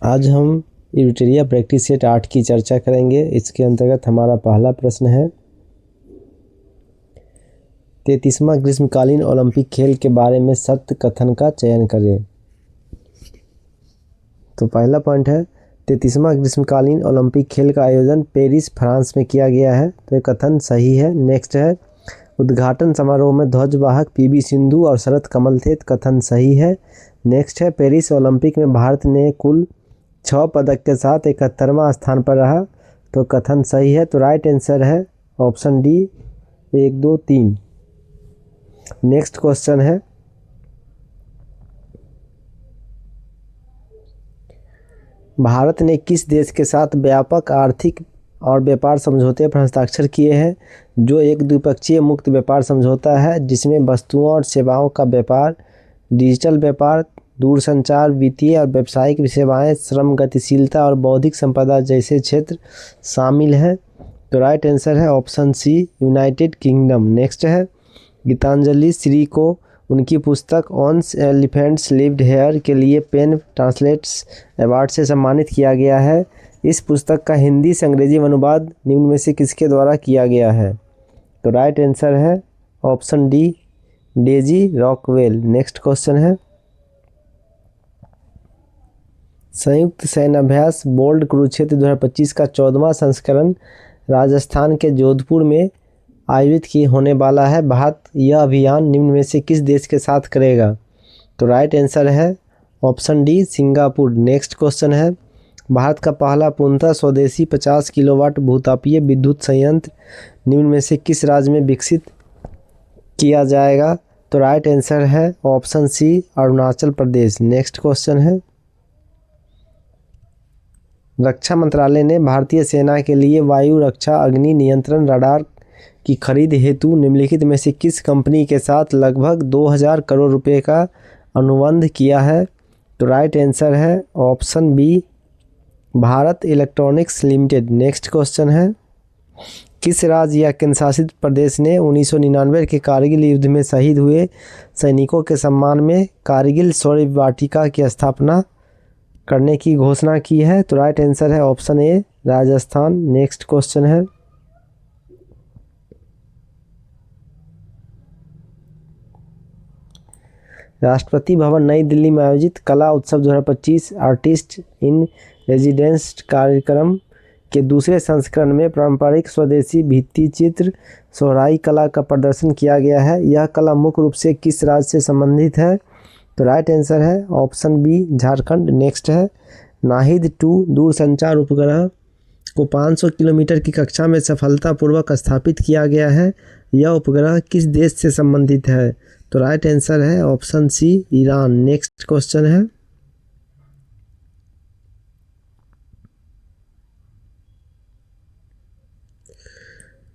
आज हम यूटेरिया practice set 8 की चर्चा करेंगे। इसके अंतर्गत हमारा पहला प्रश्न है 33वां ग्रीष्मकालीन ओलंपिक खेल के बारे में सत्य कथन का चयन करें। तो पहला पॉइंट है 33वां ग्रीष्मकालीन ओलंपिक खेल का आयोजन पेरिस फ्रांस में किया गया है, तो ये कथन सही है। नेक्स्ट है उद्घाटन समारोह में ध्वजवाहक पीवी सिंधु और शरत कमल थे, कथन सही है। नेक्स्ट है पेरिस ओलंपिक में भारत ने कुल 6 पदक के साथ 71वां स्थान पर रहा, तो कथन सही है। तो राइट आंसर है ऑप्शन डी 1, 2, 3। नेक्स्ट क्वेश्चन है भारत ने किस देश के साथ व्यापक आर्थिक और व्यापार समझौते पर हस्ताक्षर किए हैं, जो एक द्विपक्षीय मुक्त व्यापार समझौता है जिसमें वस्तुओं और सेवाओं का व्यापार, डिजिटल व्यापार, दूरसंचार, वित्तीय और व्यावसायिक सेवाएं, श्रम गतिशीलता और बौद्धिक संपदा जैसे क्षेत्र शामिल हैं। तो राइट आंसर है option C United Kingdom. Next है गीतांजलि श्री को उनकी पुस्तक ऑन्स एलिफेंट्स लिव्ड हेयर के लिए पेन ट्रांसलेट्स अवार्ड से सम्मानित किया गया है। इस पुस्तक का हिंदी से अंग्रेजी अनुवाद निम्न में से किसके द्वारा किया गया है? तो राइट आंसर है option D Daisy Rockwell. Next question है संयुक्त सैन्य अभ्यास बोल्ड कुरुक्षेत्र 2025 का 14वां संस्करण राजस्थान के जोधपुर में आयोजित की होने वाला है। भारत यह अभियान निम्न में से किस देश के साथ करेगा? तो राइट आंसर है option D Singapore. Next question है भारत का पहला पूर्णतः स्वदेशी 50 किलोवाट भूतापीय विद्युत संयंत्र निम्न में से किस राज्य में विकसित किया जाएगा? तो राइट आंसर है ऑप्शन सी अरुणाचल प्रदेश। नेक्स्ट क्वेश्चन है रक्षा मंत्रालय ने भारतीय सेना के लिए वायु रक्षा अग्नि नियंत्रण रडार की खरीद हेतु निम्नलिखित में से किस कंपनी के साथ लगभग 2000 करोड़ रुपए का अनुबंध किया है? तो राइट आंसर है option B Bharat electronics limited. Next question है किस राज्य या केंद्र शासित प्रदेश ने 1999 के कारगिल युद्ध में शहीद हुए सैनिकों के सम्मान में कारगिल शौर्य वाटिका की स्थापना करने की घोषणा की है? तो राइट आंसर है ऑप्शन ए राजस्थान। नेक्स्ट क्वेश्चन है राष्ट्रपति भवन नई दिल्ली में आयोजित कला उत्सव 2025 आर्टिस्ट इन रेजिडेंस कार्यक्रम के दूसरे संस्करण में पारंपरिक स्वदेशी भित्ति चित्र सोहराई कला का प्रदर्शन किया गया है। यह कला मुख्य रूप से किस राज्य से संबंधित है? तो राइट आंसर है ऑप्शन बी झारखंड। नेक्स्ट है नाहिद 2 दूरसंचार उपग्रह को 500 किलोमीटर की कक्षा में सफलतापूर्वक स्थापित किया गया है। यह उपग्रह किस देश से संबंधित है? तो राइट आंसर है option C Iran. Next question है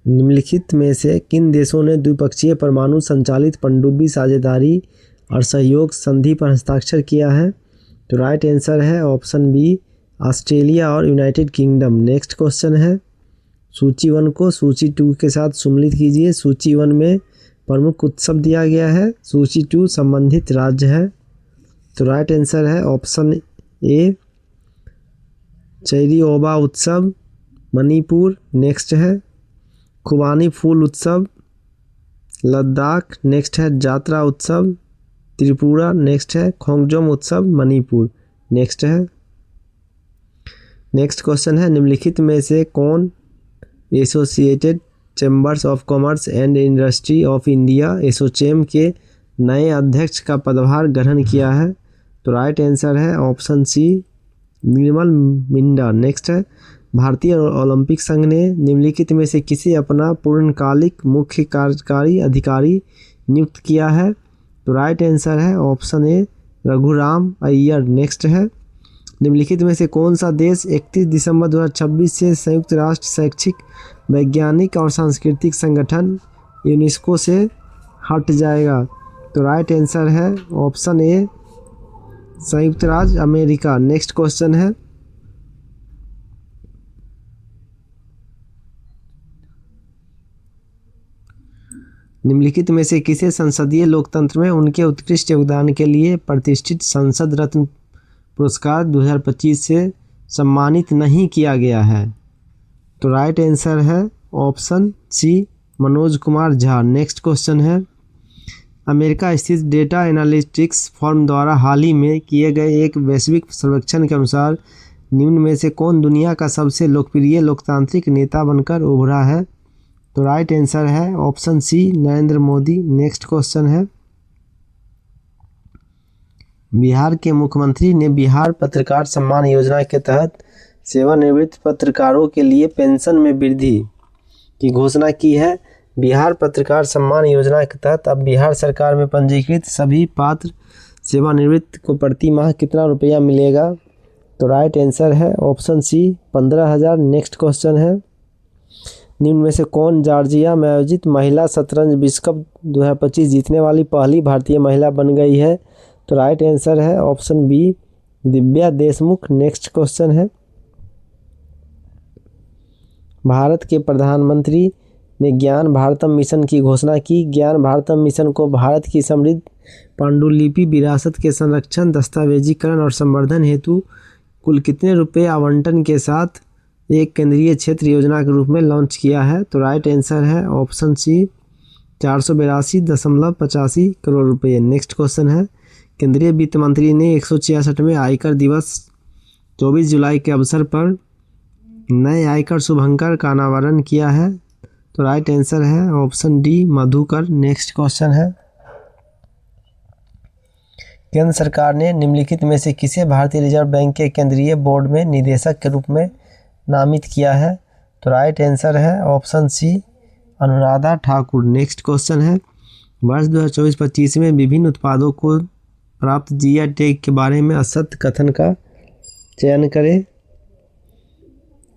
निम्नलिखित में से किन देशों ने द्विपक्षीय परमाणु संचालित पनडुब्बी साझेदारी और सहयोग संधि पर हस्ताक्षर किया है? तो राइट आंसर है ऑप्शन बी ऑस्ट्रेलिया और यूनाइटेड किंगडम। नेक्स्ट क्वेश्चन है सूची 1 को सूची 2 के साथ सम्मिलित कीजिए। सूची 1 में प्रमुख उत्सव दिया गया है, सूची 2 संबंधित राज्य है। तो राइट आंसर है ऑप्शन ए चैरी ओबा उत्सव मणिपुर। नेक्स्ट है खुबानी फूल उत्सव लद्दाख। नेक्स्ट है जात्रा उत्सव त्रिपुरा। नेक्स्ट है खोंगजोम उत्सव मणिपुर। नेक्स्ट क्वेश्चन है निम्नलिखित में से कौन associated chambers of commerce and industry of India ASSOCHAM के नए अध्यक्ष का पदभार ग्रहण किया है? तो राइट आंसर है ऑप्शन सी निर्मल मिंडा। नेक्स्ट है भारतीय ओलंपिक संघ ने निम्नलिखित में से किसे अपना पूर्णकालिक मुख्य कार्यकारी अधिकारी नियुक्त किया है? तो राइट आंसर है ऑप्शन ए रघुराम अय्यर। नेक्स्ट है निम्नलिखित में से कौन सा देश 31 दिसंबर 2026 से संयुक्त राष्ट्र शैक्षिक वैज्ञानिक और सांस्कृतिक संगठन यूनेस्को से हट जाएगा? तो राइट आंसर है ऑप्शन ए संयुक्त राज्य अमेरिका। नेक्स्ट क्वेश्चन है निम्नलिखित में से किसे संसदीय लोकतंत्र में उनके उत्कृष्ट योगदान के लिए प्रतिष्ठित संसद रत्न पुरस्कार 2025 से सम्मानित नहीं किया गया है? तो राइट आंसर है option C, Manoj Kumar Jha. Next question है, अमेरिका स्थित डेटा एनालिटिक्स फर्म द्वारा हाल ही में किए गए एक वैश्विक सर्वेक्षण के अनुसार निम्न में से कौन दुनिया का सबसे लोकप्रिय लोकतांत्रिक नेता बनकर उभरा है? तो राइट आंसर है option C, Narendra Modi. Next question है, बिहार के मुख्यमंत्री ने बिहार पत्रकार सम्मान योजना के तहत सेवानिवृत्त पत्रकारों के लिए पेंशन में वृद्धि की घोषणा की है। बिहार पत्रकार सम्मान योजना के तहत अब बिहार सरकार में पंजीकृत सभी पात्र सेवानिवृत्त को प्रति माह कितना रुपया मिलेगा? तो राइट आंसर है ऑप्शन सी, 15,000। नेक्स्ट क्वेश्चन है, निम्न में से कौन जॉर्जिया में आयोजित महिला शतरंज विश्व कप 2025 जीतने वाली पहली भारतीय महिला बन गई है? तो राइट आंसर है option B, Divya Deshmukh. Next question है, भारत के प्रधानमंत्री ने ज्ञान भारतम मिशन की घोषणा की। ज्ञान भारतम मिशन को भारत की समृद्ध पांडुलिपि विरासत के संरक्षण, दस्तावेजीकरण और संवर्धन हेतु कुल कितने रुपए आवंटन के साथ एक केंद्रीय क्षेत्र योजना के रूप में लॉन्च किया है? तो राइट आंसर है ऑप्शन सी, 482.85 करोड़ रुपए। नेक्स्ट क्वेश्चन है, केंद्रीय वित्त मंत्री ने 166वें आयकर दिवस 24 जुलाई के अवसर पर नए आयकर शुभंकर का अनावरण किया है। तो राइट आंसर है option D, Madhukar. Next question है, केंद्र सरकार ने निम्नलिखित में से किसे भारतीय रिजर्व बैंक के केंद्रीय बोर्ड में निदेशक के रूप में नामित किया है? तो राइट आंसर है option C, Anuradha Thakur. Next question है, वर्ष 2024-25 में विभिन्न उत्पादों को प्राप्त जीआई टैग के बारे में असत्य कथन का चयन करें।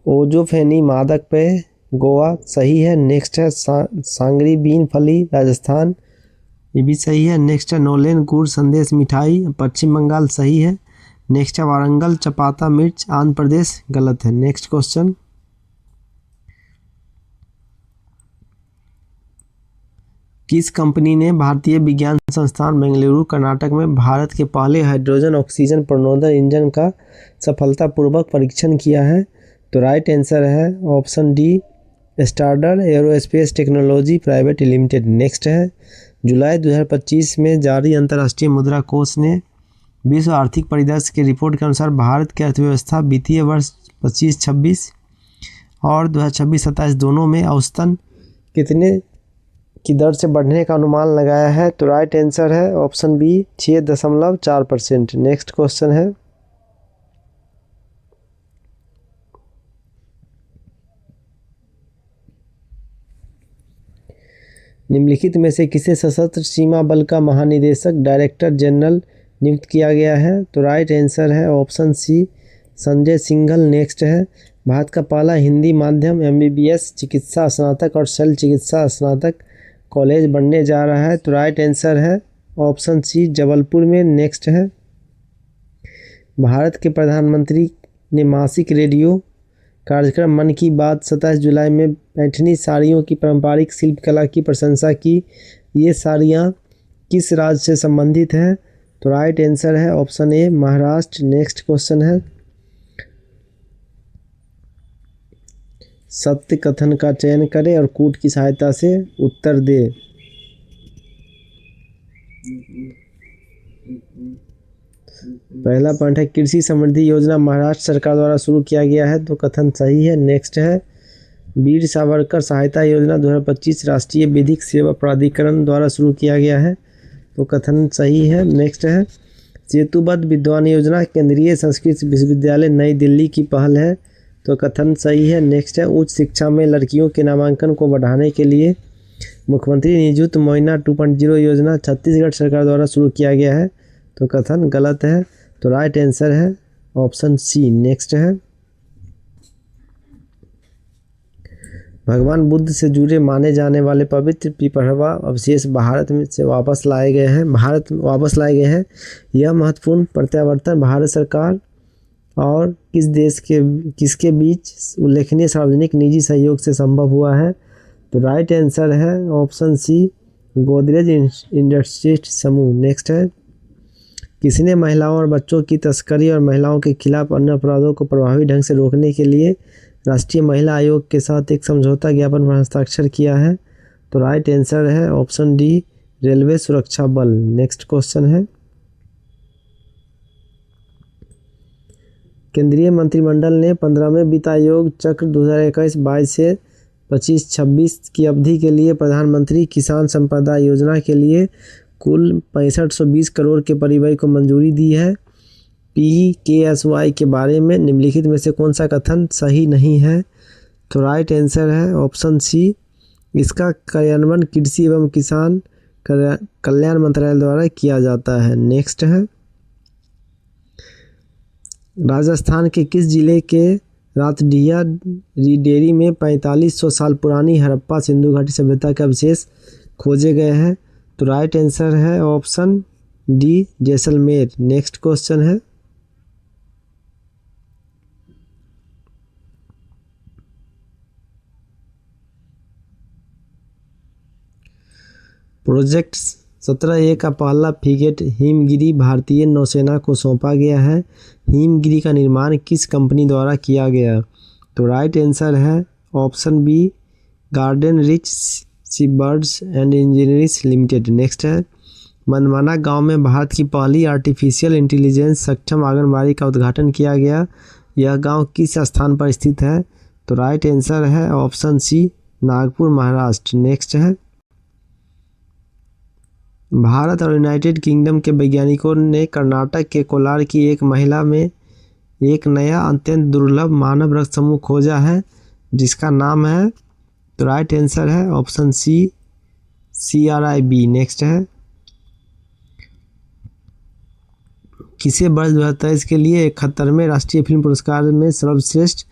ओजोफेनी मादक पेय गोवा सही है। नेक्स्ट है, सांगरी बीन फली राजस्थान, ये भी सही है। नेक्स्ट है, नोलेन गुड़ संदेश मिठाई पश्चिम बंगाल सही है। नेक्स्ट है, वारंगल चपाता मिर्च आंध्र प्रदेश गलत है। नेक्स्ट क्वेश्चन, किस कंपनी ने भारतीय विज्ञान संस्थान बेंगलुरु कर्नाटक में भारत के पहले हाइड्रोजन ऑक्सीजन प्रणोदन इंजन का सफलतापूर्वक परीक्षण किया है? तो राइट आंसर है ऑप्शन डी, स्टारडर aerospace technology private limited. Next है, जुलाई 2025 में जारी अंतर्राष्ट्रीय मुद्रा कोष ने विश्व आर्थिक परिदृश्य की रिपोर्ट के अनुसार भारत की अर्थव्यवस्था वित्तीय वर्ष 25-26 और 2026-27 दोनों में औसतन कितने की दर से बढ़ने का अनुमान लगाया है? तो राइट आंसर है ऑप्शन बी, 6.4%। नेक्स्ट क्वेश्चन है, निम्नलिखित में से किसे सशस्त्र सीमा बल का महानिदेशक डायरेक्टर जनरल नियुक्त किया गया है? तो राइट आंसर है option C, Sanjay Singhal. Next है, भारत का पहला हिंदी माध्यम एमबीबीएस चिकित्सा स्नातक और शल्य चिकित्सा स्नातक कॉलेज बनने जा रहा है। तो राइट आंसर है ऑप्शन सी, जबलपुर में। नेक्स्ट है, भारत के प्रधानमंत्री ने मासिक रेडियो कार्यक्रम मन की बात 27 जुलाई में पैठनी साड़ियों की पारंपरिक शिल्पकला की प्रशंसा की। ये साड़ियाँ किस राज्य से संबंधित हैं? तो राइट आंसर है ऑप्शन ए, महाराष्ट्र। नेक्स्ट क्वेश्चन है, सत्य कथन का चयन करें और कूट की सहायता से उत्तर दे। पहला पॉइंट है, कृषि समृद्धि योजना महाराष्ट्र सरकार द्वारा शुरू किया गया है। तो कथन सही है। नेक्स्ट है, वीर सावरकर सहायता योजना 2025 राष्ट्रीय विधिक सेवा प्राधिकरण द्वारा शुरू किया गया है। तो कथन सही है। नेक्स्ट है, सेतुबद्ध विद्वान योजना केंद्रीय संस्कृत विश्वविद्यालय नई दिल्ली की पहल है। तो कथन सही है। नेक्स्ट है, उच्च शिक्षा में लड़कियों के नामांकन को बढ़ाने के लिए मुख्यमंत्री निजुत मोइना 2.0 योजना छत्तीसगढ़ सरकार द्वारा शुरू किया गया है। तो कथन गलत है। तो राइट आंसर है ऑप्शन सी। नेक्स्ट है, भगवान बुद्ध से जुड़े माने जाने वाले पवित्र पिपरवा अवशेष भारत में से वापस लाए गए हैं। यह महत्वपूर्ण प्रत्यावर्तन भारत सरकार और किसके बीच उल्लेखनीय सार्वजनिक निजी सहयोग से संभव हुआ है? तो राइट आंसर है ऑप्शन सी, गोदरेज इंडस्ट्रीज समूह। नेक्स्ट है, किसने महिलाओं और बच्चों की तस्करी और महिलाओं के खिलाफ अन्य अपराधों को प्रभावी ढंग से रोकने के लिए राष्ट्रीय महिला आयोग के साथ एक समझौता ज्ञापन पर हस्ताक्षर किया है? तो राइट आंसर है ऑप्शन डी, रेलवे सुरक्षा बल। नेक्स्ट क्वेश्चन है, केंद्रीय मंत्रिमंडल ने 15वें वित्त आयोग चक्र 2021-22 से 25-26 की अवधि के लिए प्रधानमंत्री किसान संपदा योजना के लिए कुल 6520 करोड़ के परिव्यय को मंजूरी दी है। PKSY के बारे में निम्नलिखित में से कौन सा कथन सही नहीं है? तो राइट आंसर है ऑप्शन सी, इसका कार्यान्वयन कृषि एवं किसान कल्याण मंत्रालय द्वारा किया जाता है। नेक्स्ट है, राजस्थान के किस जिले के रातडिया डेयरी में 4500 साल पुरानी हड़प्पा सिंधु घाटी सभ्यता के अवशेष खोजे गए हैं? तो राइट आंसर है option D, Jaisalmer. Next question है, प्रोजेक्ट 17A का पहला फ्रिगेट हिमगिरी भारतीय नौसेना को सौंपा गया है। हिमगिरी का निर्माण किस कंपनी द्वारा किया गया? तो राइट आंसर है option B, Garden Reach shipbuilders and engineers limited. Next है, मनमाना गांव में भारत की पहली आर्टिफिशियल इंटेलिजेंस सक्षम आंगनबाड़ी का उद्घाटन किया गया। यह गांव किस स्थान पर स्थित है? तो राइट आंसर है option C, Nagpur Maharashtra. Next है, भारत और यूनाइटेड किंगडम के वैज्ञानिकों ने कर्नाटक के कोलार की एक महिला में एक नया अत्यंत दुर्लभ मानव रक्त समूह खोजा है जिसका नाम है, तो राइट आंसर है ऑप्शन सी, CRIB। नेक्स्ट है, किसे वर्ष 2023 के लिए 71वें राष्ट्रीय फिल्म पुरस्कार में सर्वश्रेष्ठ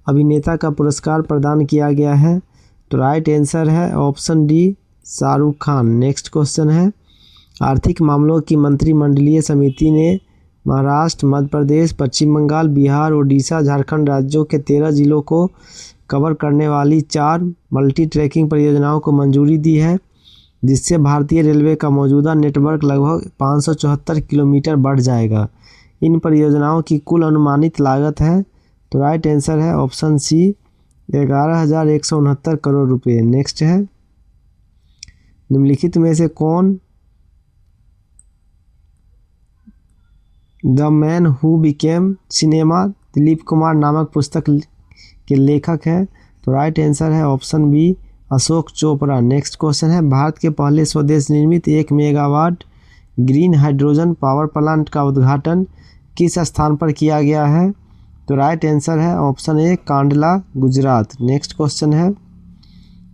अभिनेता का पुरस्कार प्रदान किया गया है? तो राइट आंसर है option D, Shahrukh Khan. Next question है, आर्थिक मामलों की मंत्रिमंडलीय समिति ने महाराष्ट्र, मध्य प्रदेश, पश्चिम बंगाल, बिहार, ओडिशा, झारखंड राज्यों के 13 जिलों को कवर करने वाली 4 मल्टी ट्रैकिंग परियोजनाओं को मंजूरी दी है, जिससे भारतीय रेलवे का मौजूदा नेटवर्क लगभग 574 किलोमीटर बढ़ जाएगा। इन परियोजनाओं की कुल अनुमानित लागत है, तो राइट आंसर है ऑप्शन सी, 11,169 करोड़ रुपये। नेक्स्ट है, निम्नलिखित में से कौन the man who became cinema Dilip Kumar नामक पुस्तक के लेखक है? तो राइट आंसर है option B, Ashok Chopra. Next question है, भारत के पहले स्वदेश निर्मित 1 megawatt green hydrogen power plant का उद्घाटन किस स्थान पर किया गया है? तो राइट आंसर है option A, Kandla, Gujarat. Next question है,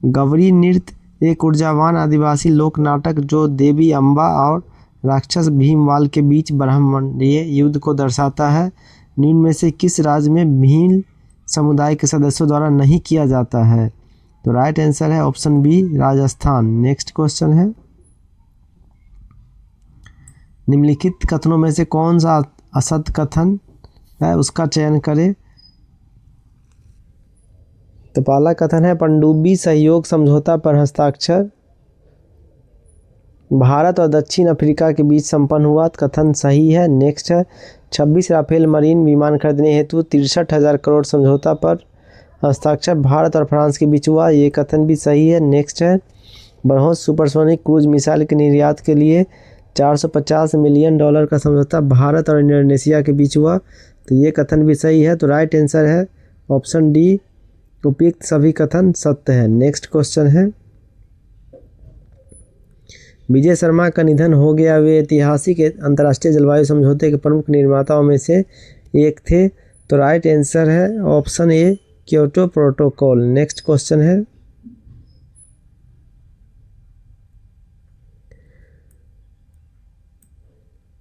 गवरी नृत्य एक ऊर्जावान आदिवासी लोक नाटक जो देवी अम्बा और राक्षस भीमवाल के बीच ब्रह्मांडीय युद्ध को दर्शाता है। निम्न में से किस राज्य में भील समुदाय के सदस्यों द्वारा नहीं किया जाता है? तो राइट आंसर है option B, Rajasthan. Next question है, निम्नलिखित कथनों में से कौन सा असत्य कथन है उसका चयन करें? तो पहला कथन है, पनडुब्बी सहयोग समझौता पर हस्ताक्षर भारत और दक्षिण अफ्रीका के बीच संपन्न हुआ। कथन सही है। नेक्स्ट है, 26 राफेल मरीन विमान खरीदने हेतु 63,000 करोड़ समझौता पर हस्ताक्षर भारत और फ्रांस के बीच हुआ। ये कथन भी सही है। नेक्स्ट है, ब्रह्मोस सुपरसोनिक क्रूज मिसाइल के निर्यात के लिए $450 मिलियन का समझौता भारत और इंडोनेशिया के बीच हुआ। तो ये कथन भी सही है। तो राइट आंसर है ऑप्शन डी, उपयुक्त सभी कथन सत्य है। नेक्स्ट क्वेश्चन है, विजय शर्मा का निधन हो गया। वे ऐतिहासिक अंतर्राष्ट्रीय जलवायु समझौते के प्रमुख निर्माताओं में से एक थे। तो राइट आंसर है ऑप्शन ए, क्योटो प्रोटोकॉल। नेक्स्ट क्वेश्चन है,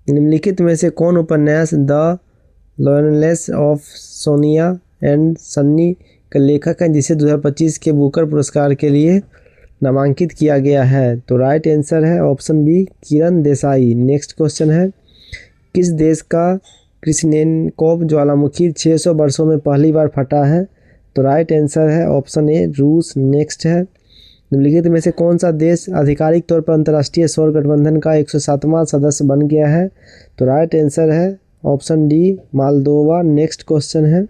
निम्नलिखित में से कौन उपन्यास the lioness of Sonia and Sunny का लेखक है जिसे 2025 के बुकर पुरस्कार के लिए नामांकित किया गया है? तो राइट आंसर है option B, Kiran Desai. Next question है, किस देश का क्रिसनेनकोव ज्वालामुखी 600 वर्षों में पहली बार फटा है? तो राइट आंसर है ऑप्शन ए, रूस। नेक्स्ट है, निम्नलिखित में से कौन सा देश आधिकारिक तौर पर अंतर्राष्ट्रीय सौर गठबंधन का 107वां सदस्य बन गया है? तो राइट आंसर है option D Moldova. Next question है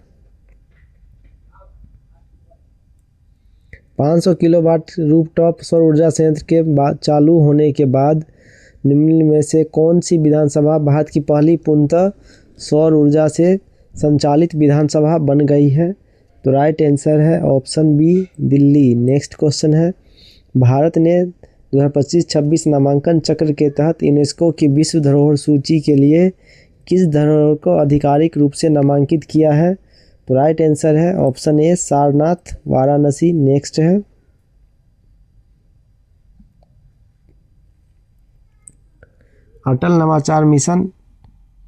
500 किलोवाट रूफटॉप सौर ऊर्जा संयंत्र के बाद चालू होने के बाद निम्न में से कौन सी विधानसभा भारत की पहली पूर्णतः सौर ऊर्जा से संचालित विधानसभा बन गई है? तो राइट आंसर है option B Delhi. Next question है भारत ने 2025-26 नामांकन चक्र के तहत यूनेस्को की विश्व धरोहर सूची के लिए किस धरोहर को आधिकारिक रूप से नामांकित किया है? तो राइट आंसर है ऑप्शन ए सारनाथ वाराणसी। नेक्स्ट है अटल नवाचार मिशन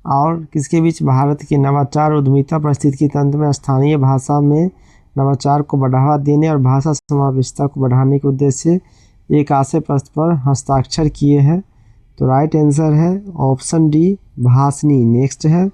और किसके बीच भारत के नवाचार उद्यमिता पारिस्थितिकी तंत्र में स्थानीय भाषा में नवाचार को बढ़ावा देने और भाषा समावेशिता को बढ़ाने के उद्देश्य से एक आशय पत्र पर हस्ताक्षर किए हैं? तो राइट आंसर है ऑप्शन डी भाषणी। नेक्स्ट है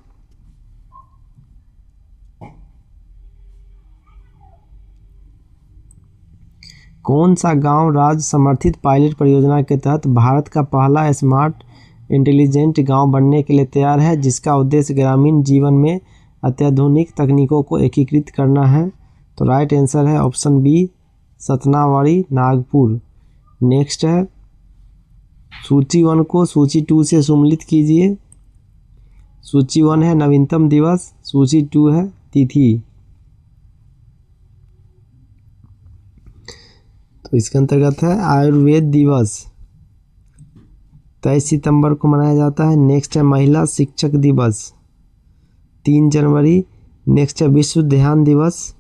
कौन सा गांव राज्य समर्थित पायलट परियोजना के तहत भारत का पहला स्मार्ट इंटेलिजेंट गांव बनने के लिए तैयार है, जिसका उद्देश्य ग्रामीण जीवन में अत्याधुनिक तकनीकों को एकीकृत करना है? तो राइट आंसर है ऑप्शन बी सतनावड़ी नागपुर। नेक्स्ट है सूची 1 को सूची 2 से सम्मिलित कीजिए। सूची 1 है नवीनतम दिवस, सूची 2 है तिथि। तो इसके अंतर्गत है आयुर्वेद दिवस 23 सितंबर को मनाया जाता है। नेक्स्ट है महिला शिक्षक दिवस 3 जनवरी। नेक्स्ट है विश्व ध्यान दिवस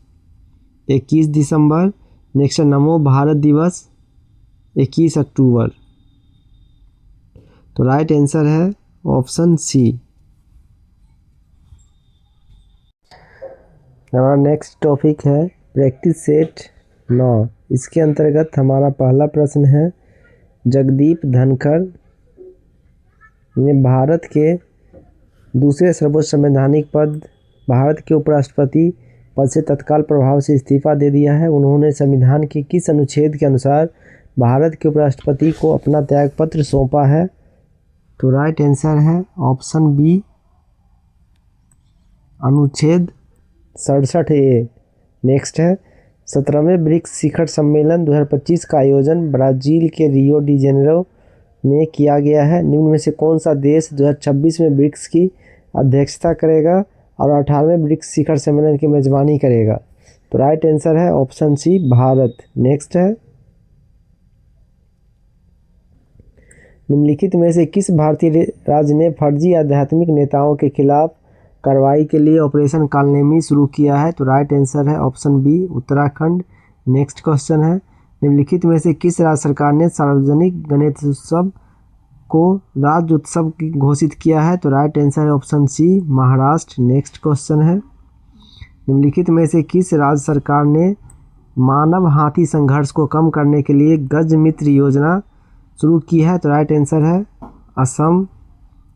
21 दिसंबर। नेक्स्ट है नमो भारत दिवस 21 अक्टूबर। तो राइट आंसर है ऑप्शन सी। हमारा नेक्स्ट टॉपिक है प्रैक्टिस सेट 9। इसके अंतर्गत हमारा पहला प्रश्न है जगदीप धनखड़ ने भारत के दूसरे सर्वोच्च संवैधानिक पद भारत के उपराष्ट्रपति पद से तत्काल प्रभाव से इस्तीफा दे दिया है। उन्होंने संविधान के किस अनुच्छेद के अनुसार भारत के उपराष्ट्रपति को अपना त्यागपत्र सौंपा है? तो राइट आंसर है ऑप्शन बी अनुच्छेद 67A। नेक्स्ट है 17वें ब्रिक्स शिखर सम्मेलन 2025 का आयोजन ब्राज़ील के रियो डी जेनेरो में किया गया है। निम्न में से कौन सा देश 2026 में ब्रिक्स की अध्यक्षता करेगा और 18वें ब्रिक्स शिखर सम्मेलन की मेजबानी करेगा? तो राइट आंसर है ऑप्शन सी भारत। नेक्स्ट है निम्नलिखित में से किस भारतीय राज्य ने फर्जी आध्यात्मिक नेताओं के खिलाफ कार्रवाई के लिए ऑपरेशन कालनेमी शुरू किया है? तो राइट आंसर है option B Uttarakhand. Next question है निम्नलिखित में से किस राज्य सरकार ने सार्वजनिक गणेश उत्सव को राज्य उत्सव घोषित किया है? तो राइट आंसर है option C Maharashtra. Next question है निम्नलिखित में से किस राज्य सरकार ने मानव हाथी संघर्ष को कम करने के लिए गज मित्र योजना शुरू की है? तो राइट आंसर है असम।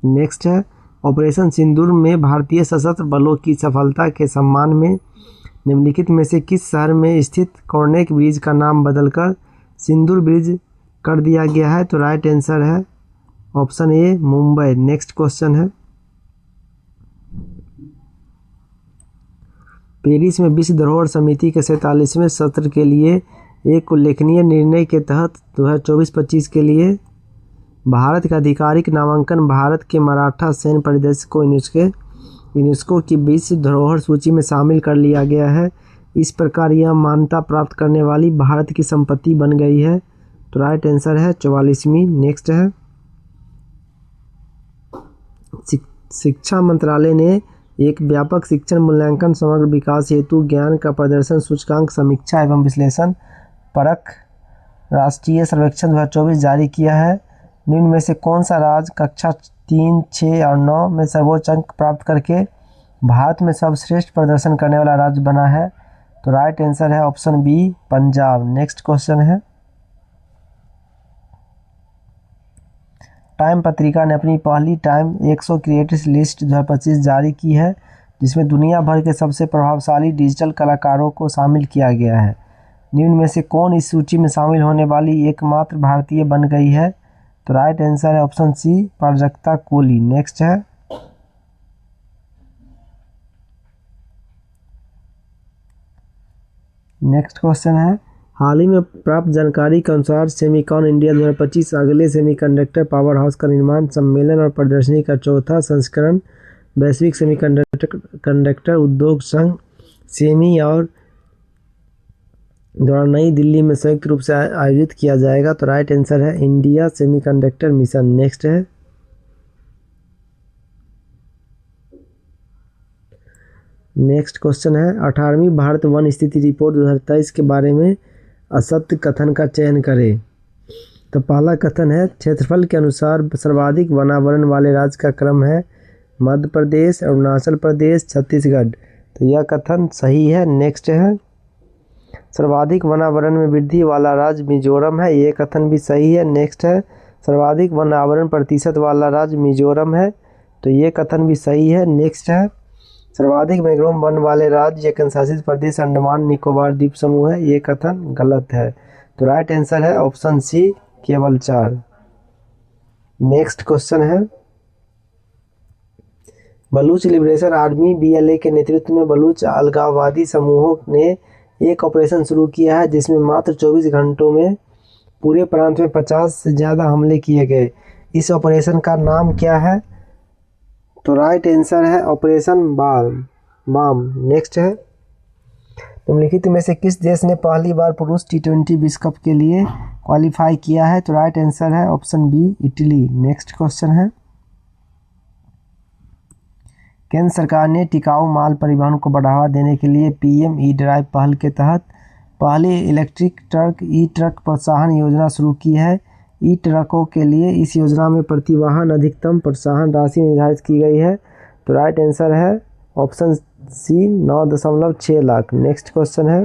नेक्स्ट है ऑपरेशन सिंदूर में भारतीय सशस्त्र बलों की सफलता के सम्मान में निम्नलिखित में से किस शहर में स्थित कॉर्नेक ब्रिज का नाम बदलकर सिंदूर ब्रिज कर दिया गया है? तो राइट आंसर है ऑप्शन ए मुंबई। नेक्स्ट क्वेश्चन है पेरिस में विश्व धरोहर समिति के 47वें सत्र के लिए एक उल्लेखनीय निर्णय के तहत 2024-25 के लिए भारत का आधिकारिक नामांकन भारत के मराठा सैन्य परिदृश्य को यूनेस्को की विश्व धरोहर सूची में शामिल कर लिया गया है। इस प्रकार यह मान्यता प्राप्त करने वाली भारत की संपत्ति बन गई है। तो राइट आंसर है 44वीं। नेक्स्ट है शिक्षा मंत्रालय ने एक व्यापक शिक्षण मूल्यांकन समग्र विकास हेतु ज्ञान का प्रदर्शन सूचकांक समीक्षा एवं विश्लेषण परख राष्ट्रीय सर्वेक्षण 2024 जारी किया है। निम्न में से कौन सा राज्य कक्षा 3, 6 और 9 में सर्वोच्च अंक प्राप्त करके भारत में सर्वश्रेष्ठ प्रदर्शन करने वाला राज्य बना है? तो राइट आंसर है option B Punjab. Next question है टाइम पत्रिका ने अपनी पहली टाइम 100 क्रिएटर्स लिस्ट 2025 जारी की है, जिसमें दुनिया भर के सबसे प्रभावशाली डिजिटल कलाकारों को शामिल किया गया है। निम्न में से कौन इस सूची में शामिल होने वाली एकमात्र भारतीय बन गई है? तो राइट आंसर है option C, Prajakta Koli. Next है, नेक्स्ट क्वेश्चन है, हाल ही में प्राप्त जानकारी के अनुसार सेमिकॉन इंडिया 2025 अगले सेमीकंडक्टर पावर हाउस का निर्माण, सम्मेलन और प्रदर्शनी का चौथा संस्करण वैश्विक सेमीकंडक्टर उद्योग संघ सेमी और द्वारा नई दिल्ली में संयुक्त रूप से आयोजित किया जाएगा। तो राइट आंसर है इंडिया सेमीकंडक्टर मिशन। नेक्स्ट है, नेक्स्ट क्वेश्चन है, 18वीं भारत वन स्थिति रिपोर्ट 2023 के बारे में असत्य कथन का चयन करें। तो पहला कथन है, क्षेत्रफल के अनुसार सर्वाधिक वनावरण वाले राज्य का क्रम है मध्य प्रदेश, अरुणाचल प्रदेश, छत्तीसगढ़। तो यह कथन सही है। नेक्स्ट है, सर्वाधिक वनावरण में वृद्धि वाला राज्य मिजोरम है। ये कथन भी सही है। नेक्स्ट है, सर्वाधिक वनावरण प्रतिशत वाला राज्य मिजोरम है। तो ये कथन भी सही है। नेक्स्ट है, सर्वाधिक मैंग्रोव वन वाले राज्य या केंद्र शासित प्रदेश अंडमान निकोबार द्वीप समूह है। ये कथन गलत है। तो राइट आंसर है ऑप्शन सी, केवल 4। नेक्स्ट क्वेश्चन है, बलूच लिबरेशन आर्मी BLA के नेतृत्व में बलूच अलगाववादी समूहों ने एक ऑपरेशन शुरू किया है जिसमें मात्र 24 घंटों में पूरे प्रांत में 50 से ज़्यादा हमले किए गए। इस ऑपरेशन का नाम क्या है? तो राइट आंसर है ऑपरेशन बाम। नेक्स्ट है, निम्नलिखित में से किस देश ने पहली बार पुरुष T20 विश्व कप के लिए क्वालिफाई किया है? तो राइट आंसर है option B, Italy. Next question है, केंद्र सरकार ने टिकाऊ माल परिवहन को बढ़ावा देने के लिए PM E-ड्राइव पहल के तहत पहली इलेक्ट्रिक ट्रक ई-ट्रक प्रोत्साहन योजना शुरू की है। ई-ट्रकों के लिए इस योजना में प्रति वाहन अधिकतम प्रोत्साहन राशि निर्धारित की गई है। तो राइट आंसर है option C, 9.6 lakh. Next question है,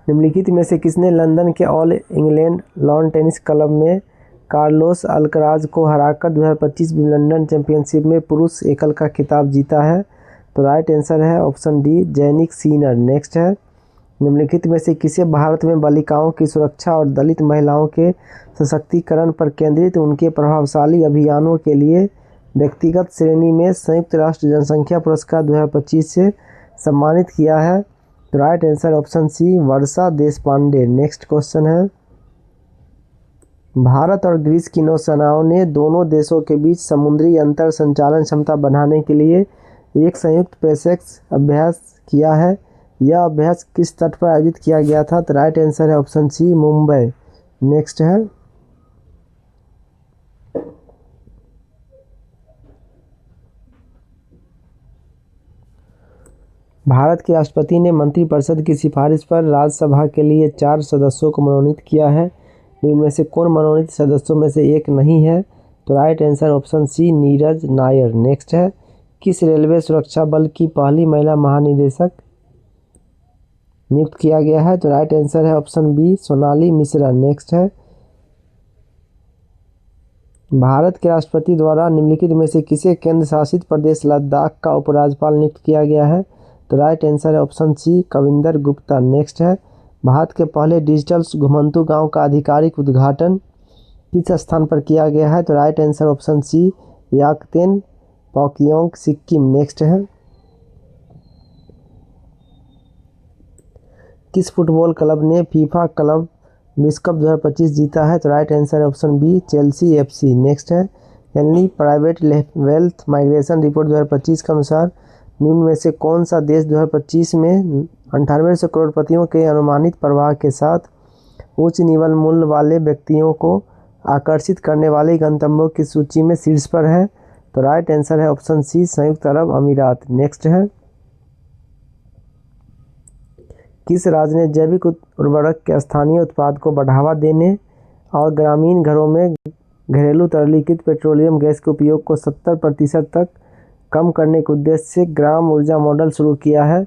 निम्नलिखित में से किसने लंदन के All England lawn tennis club में कार्लोस अल्कराज को हराकर 2025 विंबलडन चैंपियनशिप में पुरुष एकल का खिताब जीता है? तो राइट आंसर है ऑप्शन डी, जैनिक सीनर। नेक्स्ट है, निम्नलिखित में से किसे भारत में बालिकाओं की सुरक्षा और दलित महिलाओं के सशक्तिकरण पर केंद्रित उनके प्रभावशाली अभियानों के लिए व्यक्तिगत श्रेणी में संयुक्त राष्ट्र जनसंख्या पुरस्कार 2025 से सम्मानित किया है? तो राइट आंसर ऑप्शन सी, वर्षा देशपांडे। नेक्स्ट क्वेश्चन है, भारत और ग्रीस की नौसेनाओं ने दोनों देशों के बीच समुद्री अंतर संचालन क्षमता बढ़ाने के लिए एक संयुक्त पेशेक्स अभ्यास किया है। यह अभ्यास किस तट पर आयोजित किया गया था? तो राइट आंसर है ऑप्शन सी, मुंबई। नेक्स्ट है, भारत के राष्ट्रपति ने मंत्रिपरिषद की सिफारिश पर राज्यसभा के लिए 4 सदस्यों को मनोनीत किया है। इनमें से कौन मनोनीत सदस्यों में से एक नहीं है? तो right answer option C, Neeraj Nair. Next है, किस रेलवे सुरक्षा बल की पहली महिला महानिदेशक नियुक्त किया गया है? तो राइट आंसर है option B, Sonali Mishra. Next है, भारत के राष्ट्रपति द्वारा निम्नलिखित में से किसे केंद्र शासित प्रदेश लद्दाख का उपराज्यपाल नियुक्त किया गया है? तो राइट आंसर है option C, Kavinder Gupta. Next है, भारत के पहले डिजिटल घुमंतू गांव का आधिकारिक उद्घाटन किस स्थान पर किया गया है? तो right answer option C, Yakten Pakyong, Sikkim. Next है, किस फुटबॉल क्लब ने फीफा क्लब विश्व कप 2025 जीता है? तो right answer option B, Chelsea FC। Next है, Henley private wealth migration report 2025 के अनुसार निम्न में से कौन सा देश 2025 में 9800 करोड़पतियों के अनुमानित प्रवाह के साथ उच्च निवल मूल्य वाले व्यक्तियों को आकर्षित करने वाले गंतव्यों की सूची में शीर्ष पर है? तो राइट आंसर है ऑप्शन सी, संयुक्त अरब अमीरात। नेक्स्ट है, किस राज्य ने जैविक उर्वरक के स्थानीय उत्पाद को बढ़ावा देने और ग्रामीण घरों में घरेलू तरलीकृत पेट्रोलियम गैस के उपयोग को 70% तक कम करने के उद्देश्य से ग्राम ऊर्जा मॉडल शुरू किया है?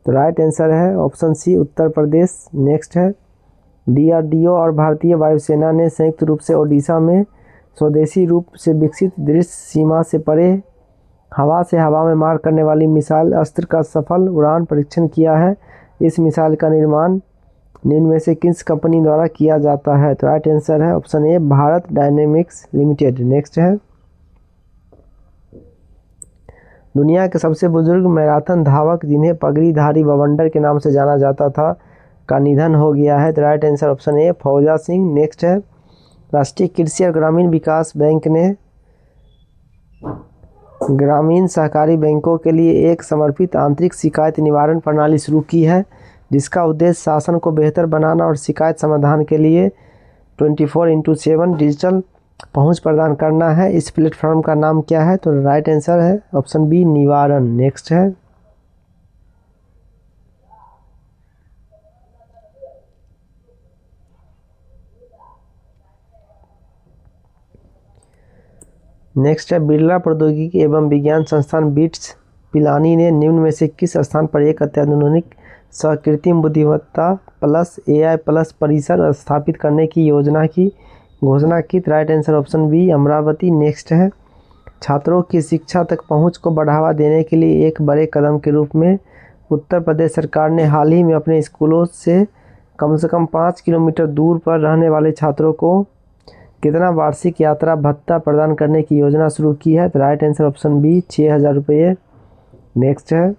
तो राइट आंसर है ऑप्शन सी, उत्तर प्रदेश। नेक्स्ट है, DRDO और भारतीय वायुसेना ने संयुक्त रूप से ओडिशा में स्वदेशी रूप से विकसित दृश्य सीमा से परे हवा से हवा में मार करने वाली मिसाइल अस्त्र का सफल उड़ान परीक्षण किया है। इस मिसाइल का निर्माण निम्न में से किस कंपनी द्वारा किया जाता है? तो राइट आंसर है ऑप्शन ए भारत डायनेमिक्स लिमिटेड। नेक्स्ट है, दुनिया के सबसे बुजुर्ग मैराथन धावक जिन्हें पगड़ीधारी बवंडर के नाम से जाना जाता था का निधन हो गया है। तो राइट आंसर ऑप्शन ए फौजा सिंह। नेक्स्ट है, राष्ट्रीय कृषि और ग्रामीण विकास बैंक ने ग्रामीण सहकारी बैंकों के लिए एक समर्पित आंतरिक शिकायत निवारण प्रणाली शुरू की है, जिसका उद्देश्य शासन को बेहतर बनाना और शिकायत समाधान के लिए 24/7 डिजिटल पहुंच प्रदान करना है। इस प्लेटफॉर्म का नाम क्या है? तो राइट आंसर है ऑप्शन बी निवारण। नेक्स्ट है, बिरला प्रौद्योगिकी एवं विज्ञान संस्थान बिट्स पिलानी ने निम्न में से किस स्थान पर एक अत्याधुनिक कृत्रिम बुद्धिमत्ता प्लस AI प्लस परिसर स्थापित करने की योजना की घोषणा की? Right answer option B Amaravati. Next है, छात्रों की शिक्षा तक पहुंच को बढ़ावा देने के लिए एक बड़े कदम के रूप में उत्तर प्रदेश सरकार ने हाल ही में अपने स्कूलों से कम 5 किलोमीटर दूर पर रहने वाले छात्रों को कितना वार्षिक यात्रा भत्ता प्रदान करने की योजना शुरू की है? तो राइट आंसर ऑप्शन बी 6,000 रुपये। नेक्स्ट है,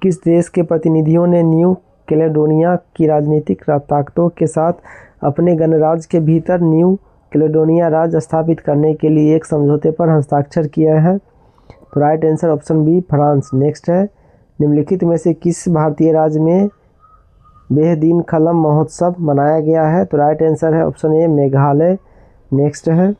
किस देश के प्रतिनिधियों ने न्यू कैलेडोनिया की राजनीतिक ताकतों के साथ अपने गणराज्य के भीतर न्यू कैलेडोनिया राज्य स्थापित करने के लिए एक समझौते पर हस्ताक्षर किया है? तो right answer option B France. Next है, निम्नलिखित में से किस भारतीय राज्य में बेहदीन खलम महोत्सव मनाया गया है? तो राइट आंसर है ऑप्शन ए मेघालय। नेक्स्ट है,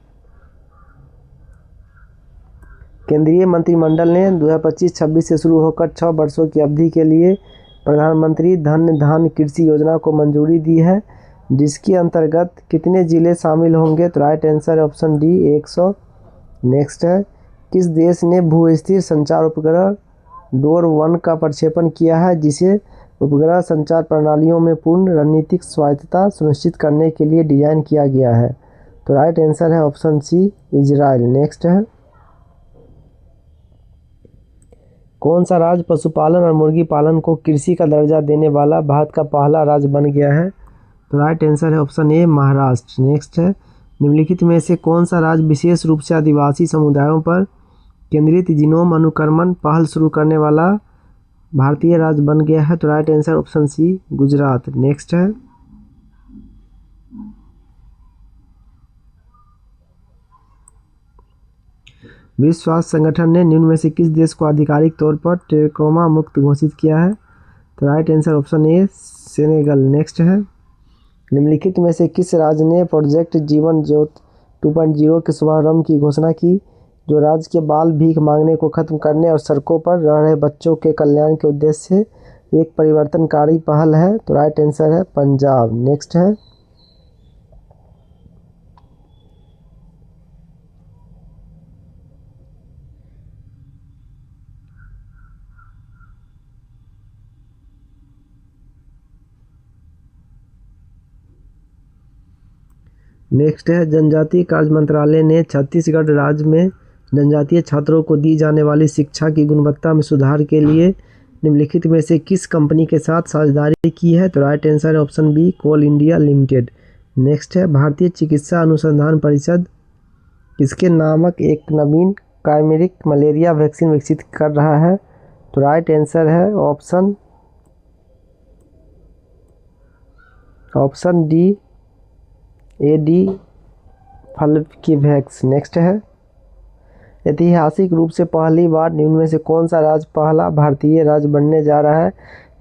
केंद्रीय मंत्रिमंडल ने 2025-26 से शुरू होकर 6 वर्षों की अवधि के लिए प्रधानमंत्री धन धान्य कृषि योजना को मंजूरी दी है, जिसके अंतर्गत कितने जिले शामिल होंगे? तो राइट आंसर है ऑप्शन डी 100। नेक्स्ट है, किस देश ने भू-स्थिर संचार उपग्रह डोर 1 का प्रक्षेपण किया है, जिसे उपग्रह संचार प्रणालियों में पूर्ण रणनीतिक स्वायत्तता सुनिश्चित करने के लिए डिजाइन किया गया है? तो राइट आंसर है ऑप्शन सी इजराइल। नेक्स्ट है, कौन सा राज्य पशुपालन और मुर्गी पालन को कृषि का दर्जा देने वाला भारत का पहला राज्य बन गया है? तो राइट आंसर है ऑप्शन ए महाराष्ट्र। नेक्स्ट है, निम्नलिखित में से कौन सा राज्य विशेष रूप से आदिवासी समुदायों पर केंद्रित जीनोम अनुक्रमण पहल शुरू करने वाला भारतीय राज्य बन गया है? तो right answer option C Gujarat. Next है, विश्व स्वास्थ्य संगठन ने निम्न में से किस देश को आधिकारिक तौर पर ट्रेकोमा मुक्त घोषित किया है? तो राइट आंसर ऑप्शन ए सेनेगल। नेक्स्ट है, निम्नलिखित में से किस राज्य ने प्रोजेक्ट जीवन ज्योति 2.0 के शुभारंभ की घोषणा की, जो राज्य के बाल भीख मांगने को खत्म करने और सड़कों पर रह रहे बच्चों के कल्याण के उद्देश्य से एक परिवर्तनकारी पहल है? तो राइट आंसर है पंजाब। नेक्स्ट है, जनजातीय कार्य मंत्रालय ने छत्तीसगढ़ राज्य में जनजातीय छात्रों को दी जाने वाली शिक्षा की गुणवत्ता में सुधार के लिए निम्नलिखित में से किस कंपनी के साथ साझेदारी की है? तो राइट आंसर है ऑप्शन बी कोल इंडिया लिमिटेड। नेक्स्ट है, भारतीय चिकित्सा अनुसंधान परिषद किसके नामक एक नवीन काइमेरिक मलेरिया वैक्सीन विकसित कर रहा है? तो राइट आंसर है ऑप्शन डी एडी फल्कीवैक्स। नेक्स्ट है, ऐतिहासिक रूप से पहली बार निम्न में से कौन सा राज्य पहला भारतीय राज्य बनने जा रहा है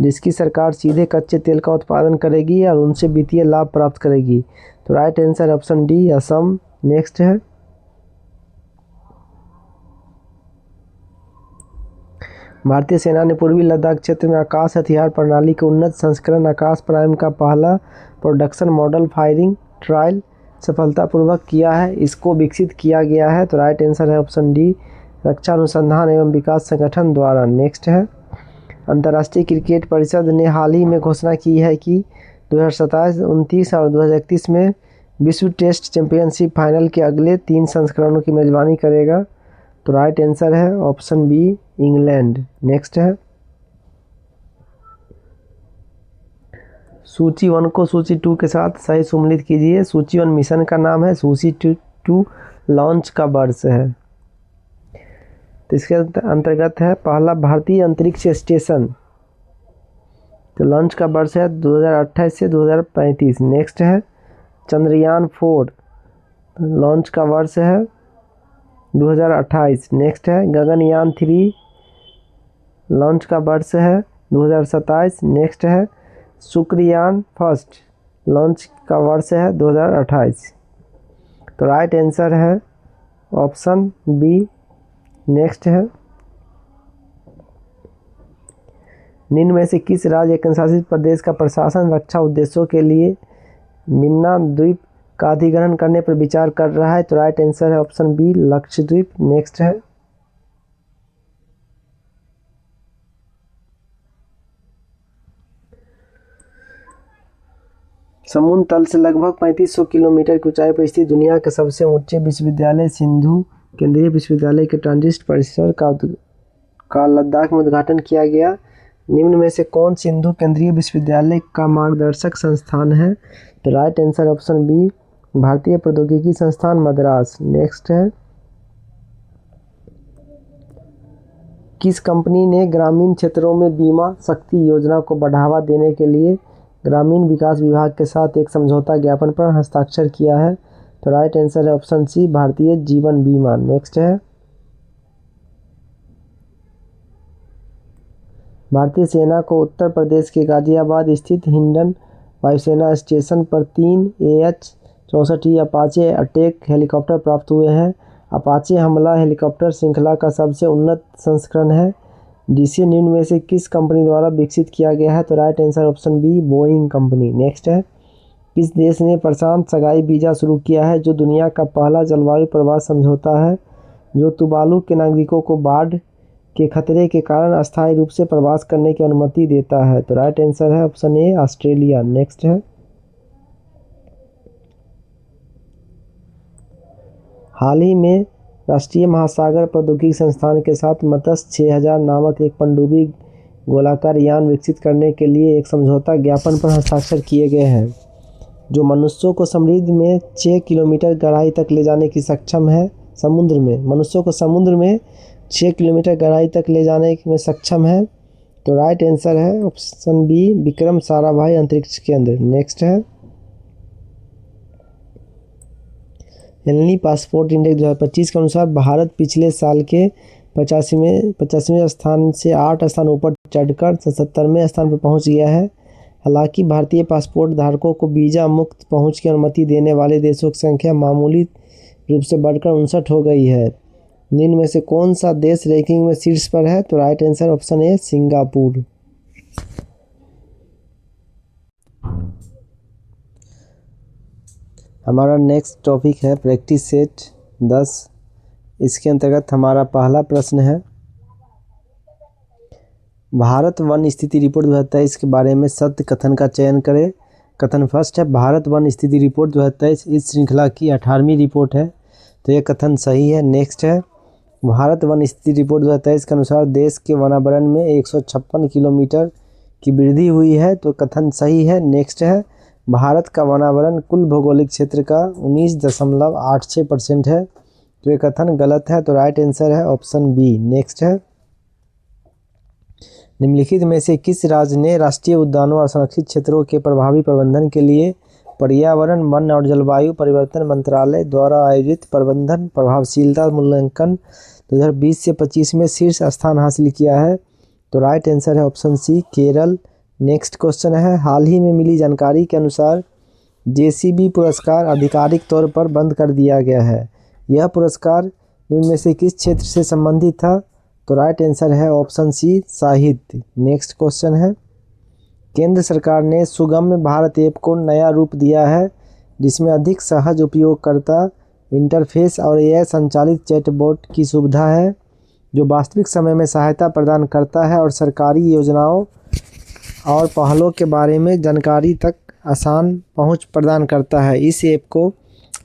जिसकी सरकार सीधे कच्चे तेल का उत्पादन करेगी और उनसे वित्तीय लाभ प्राप्त करेगी? तो right answer option D Assam. Next है, भारतीय सेना ने पूर्वी लद्दाख क्षेत्र में आकाश हथियार प्रणाली के उन्नत संस्करण आकाश प्राइम का पहला प्रोडक्शन मॉडल फायरिंग ट्रायल सफलतापूर्वक किया है। इसको विकसित किया गया है? तो राइट आंसर है ऑप्शन डी रक्षा अनुसंधान एवं विकास संगठन द्वारा। नेक्स्ट है, अंतर्राष्ट्रीय क्रिकेट परिषद ने हाल ही में घोषणा की है कि 2027, 29 और 2031 में विश्व टेस्ट चैंपियनशिप फाइनल के अगले 3 संस्करणों की मेजबानी करेगा? तो राइट आंसर है ऑप्शन बी इंग्लैंड। नेक्स्ट है सूची 1 को सूची 2 के साथ सही सम्मिलित कीजिए। सूची 1 मिशन का नाम है, सूची 2 लॉन्च का वर्ष है। तो इसके अंतर्गत है पहला भारतीय अंतरिक्ष स्टेशन, तो लॉन्च का वर्ष है 2028 से 2035। नेक्स्ट है चंद्रयान 4, लॉन्च का वर्ष है 2028। नेक्स्ट है गगनयान 3, लॉन्च का वर्ष है 2027। नेक्स्ट है शुक्रयान फर्स्ट, लॉन्च का वर्ष है 2028। तो राइट आंसर है ऑप्शन बी। नेक्स्ट है निम्न में से किस राज्य केंद्रशासित प्रदेश का प्रशासन रक्षा उद्देश्यों के लिए मिन्ना द्वीप का अधिग्रहण करने पर विचार कर रहा है? तो राइट आंसर है ऑप्शन बी लक्षद्वीप। नेक्स्ट है समुद्र तल से लगभग 3500 किलोमीटर की ऊंचाई पर स्थित दुनिया के सबसे ऊंचे विश्वविद्यालय सिंधु केंद्रीय विश्वविद्यालय के ट्रांजिट परिसर का लद्दाख में उद्घाटन किया गया। निम्न में से कौन सिंधु केंद्रीय विश्वविद्यालय का मार्गदर्शक संस्थान है? तो राइट आंसर ऑप्शन बी भारतीय प्रौद्योगिकी संस्थान मद्रास। नेक्स्ट है किस कंपनी ने ग्रामीण क्षेत्रों में बीमा शक्ति योजना को बढ़ावा देने के लिए ग्रामीण विकास विभाग के साथ एक समझौता ज्ञापन पर हस्ताक्षर किया है? तो राइट आंसर है ऑप्शन सी भारतीय जीवन बीमा। नेक्स्ट है भारतीय सेना को उत्तर प्रदेश के गाजियाबाद स्थित हिंडन वायुसेना स्टेशन पर 3 AH-64 अपाचे अटैक हेलीकॉप्टर प्राप्त हुए हैं। अपाचे हमला हेलीकॉप्टर श्रृंखला का सबसे उन्नत संस्करण है, जिसे निम्न में से किस कंपनी द्वारा विकसित किया गया है? तो right answer option B Boeing company. Next है किस देश ने प्रशांत सगाई वीज़ा शुरू किया है, जो दुनिया का पहला जलवायु प्रवास समझौता है, जो तुवालू के नागरिकों को बाढ़ के खतरे के कारण अस्थायी रूप से प्रवास करने की अनुमति देता है? तो राइट आंसर है ऑप्शन ए ऑस्ट्रेलिया। नेक्स्ट है हाल ही में राष्ट्रीय महासागर प्रौद्योगिकी संस्थान के साथ मत्स्य 6000 नामक एक पनडुब्बी गोलाकार यान विकसित करने के लिए एक समझौता ज्ञापन पर हस्ताक्षर किए गए हैं, जो मनुष्यों को समुद्र में 6 किलोमीटर गहराई तक ले जाने की सक्षम है। मनुष्यों को समुद्र में 6 किलोमीटर गहराई तक ले जाने में सक्षम है। तो राइट आंसर है ऑप्शन बी विक्रम साराभाई अंतरिक्ष केंद्र। नेक्स्ट है हेनली पासपोर्ट इंडेक्स 2025 के अनुसार भारत पिछले साल के 85वें स्थान से 8 स्थान ऊपर चढ़कर 77वें स्थान पर पहुंच गया है। हालांकि भारतीय पासपोर्ट धारकों को वीज़ा मुक्त पहुंच की अनुमति देने वाले देशों की संख्या मामूली रूप से बढ़कर 59 हो गई है। निम्न में से कौन सा देश रैंकिंग में शीर्ष पर है? तो राइट आंसर ऑप्शन ए सिंगापुर। हमारा नेक्स्ट टॉपिक है प्रैक्टिस सेट 10। इसके अंतर्गत हमारा पहला प्रश्न है भारत वन स्थिति रिपोर्ट 2023 के बारे में सत्य कथन का चयन करें। कथन फर्स्ट है भारत वन स्थिति रिपोर्ट 2023 इस श्रृंखला की 18वीं रिपोर्ट है, तो यह कथन सही है। नेक्स्ट है भारत वन स्थिति रिपोर्ट 2023 के अनुसार देश के वनावरण में 156 किलोमीटर की वृद्धि हुई है, तो कथन सही है। नेक्स्ट है भारत का वनावरण कुल भौगोलिक क्षेत्र का 19.86% है, तो ये कथन गलत है। तो राइट आंसर है ऑप्शन बी। नेक्स्ट है निम्नलिखित में से किस राज्य ने राष्ट्रीय उद्यानों और संरक्षित क्षेत्रों के प्रभावी प्रबंधन के लिए पर्यावरण वन और जलवायु परिवर्तन मंत्रालय द्वारा आयोजित प्रबंधन प्रभावशीलता मूल्यांकन 2020 से 25 में शीर्ष स्थान हासिल किया है? तो राइट आंसर है option C Kerala. Next question है हाल ही में मिली जानकारी के अनुसार JCB पुरस्कार आधिकारिक तौर पर बंद कर दिया गया है। यह पुरस्कार इनमें से किस क्षेत्र से संबंधित था? तो राइट आंसर है ऑप्शन सी साहित्य। नेक्स्ट क्वेश्चन है केंद्र सरकार ने सुगम्य भारत ऐप को नया रूप दिया है, जिसमें अधिक सहज उपयोगकर्ता इंटरफेस और AI संचालित चैटबॉट की सुविधा है, जो वास्तविक समय में सहायता प्रदान करता है और सरकारी योजनाओं और पहलों के बारे में जानकारी तक आसान पहुंच प्रदान करता है। इस ऐप को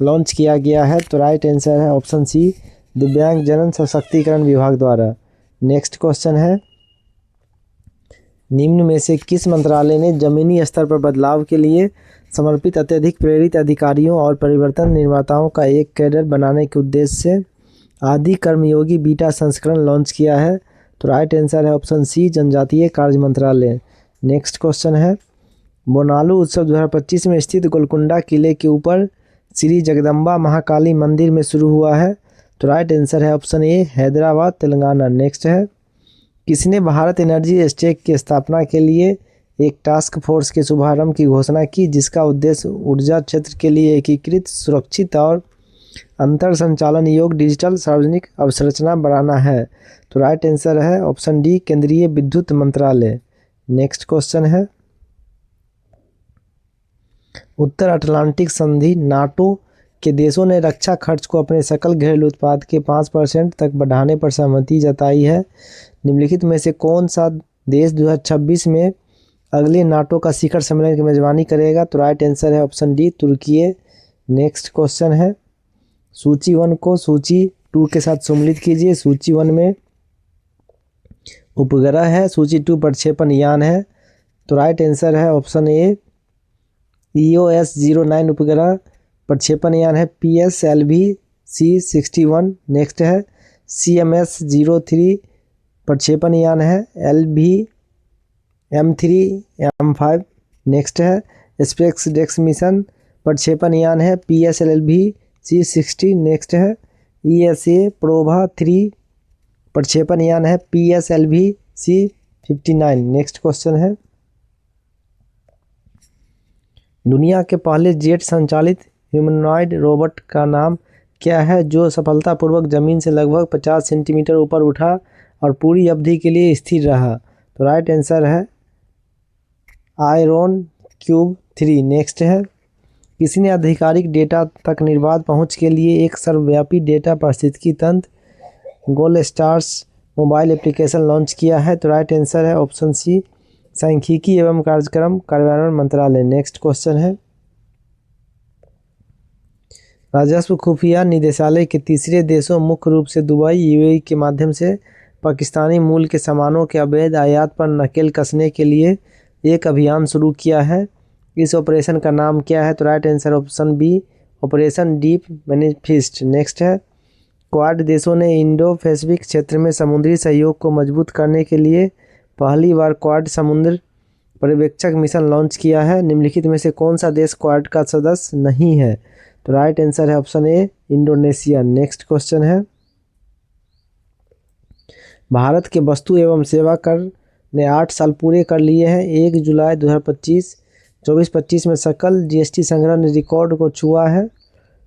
लॉन्च किया गया है, तो राइट आंसर है ऑप्शन सी, दिव्यांग जन सशक्तिकरण विभाग द्वारा। नेक्स्ट क्वेश्चन है, निम्न में से किस मंत्रालय ने जमीनी स्तर पर बदलाव के लिए समर्पित अत्यधिक प्रेरित अधिकारियों और परिवर्तन निर्माताओं का एक कैडर बनाने के उद्देश्य से आदि कर्मयोगी बीटा संस्करण लॉन्च किया है? तो राइट आंसर है ऑप्शन सी, जनजातीय कार्य मंत्रालय। नेक्स्ट क्वेश्चन है, बोनालू उत्सव 2025 में स्थित गोलकुंडा किले के ऊपर श्री जगदम्बा महाकाली मंदिर में शुरू हुआ है? तो राइट आंसर है ऑप्शन ए, हैदराबाद तेलंगाना। नेक्स्ट है, किसने भारत एनर्जी स्टेक की स्थापना के लिए एक टास्क फोर्स के शुभारंभ की घोषणा की, जिसका उद्देश्य ऊर्जा क्षेत्र के लिए एकीकृत, सुरक्षित और अंतर संचालन योग्य डिजिटल सार्वजनिक अवसंरचना बनाना है? तो राइट आंसर है ऑप्शन डी, केंद्रीय विद्युत मंत्रालय। नेक्स्ट क्वेश्चन है, उत्तर अटलांटिक संधि नाटो के देशों ने रक्षा खर्च को अपने सकल घरेलू उत्पाद के 5% तक बढ़ाने पर सहमति जताई है। निम्नलिखित में से कौन सा देश 2026 में अगले नाटो का शिखर सम्मेलन की मेजबानी करेगा? तो राइट आंसर है ऑप्शन डी, तुर्की। नेक्स्ट क्वेश्चन है, सूची 1 को सूची 2 के साथ सम्मिलित कीजिए। सूची 1 में उपग्रह है, सूची 2 प्रक्षेपण यान है। तो राइट आंसर है ऑप्शन ए, EOS-09 उपग्रह प्रक्षेपण यान है, PSLV-C61। नेक्स्ट है, CMS-03 प्रक्षेपण यान है, LV-M3M5। नेक्स्ट है, स्पेस डेक्स मिशन प्रक्षेपण यान है, PSLV-C60। नेक्स्ट है, ESA प्रोभा 3 प्रक्षेपण यान है, PSLV-C59। नेक्स्ट क्वेश्चन है, दुनिया के पहले जेट संचालित ह्यूमनॉइड रोबोट का नाम क्या है, जो सफलतापूर्वक जमीन से लगभग 50 सेंटीमीटर ऊपर उठा और पूरी अवधि के लिए स्थिर रहा? तो राइट आंसर है आयरन क्यूब 3। नेक्स्ट है, किसी ने आधिकारिक डेटा तक निर्बाध पहुंच के लिए एक सर्वव्यापी डेटा पारिस्थितिकी तंत्र गोल स्टार्स मोबाइल एप्लीकेशन लॉन्च किया है? तो राइट आंसर है ऑप्शन सी, सांख्यिकी एवं कार्यक्रम कार्यान्वयन मंत्रालय। नेक्स्ट क्वेश्चन है, राजस्व खुफिया निदेशालय के तीसरे देशों मुख्य रूप से दुबई, UAE के माध्यम से पाकिस्तानी मूल के सामानों के अवैध आयात पर नकेल कसने के लिए एक अभियान शुरू किया है। इस ऑपरेशन का नाम क्या है? तो right answer option B, operation deep manifest. Next है, क्वाड देशों ने इंडो पैसिफिक क्षेत्र में समुद्री सहयोग को मजबूत करने के लिए पहली बार क्वाड समुद्र पर्यवेक्षक मिशन लॉन्च किया है। निम्नलिखित में से कौन सा देश क्वाड का सदस्य नहीं है? तो राइट आंसर है ऑप्शन ए, इंडोनेशिया। नेक्स्ट क्वेश्चन है, भारत के वस्तु एवं सेवा कर ने 8 साल पूरे कर लिए हैं। 1 जुलाई 2024-25 में सकल GST संग्रह ने रिकॉर्ड को छुआ है,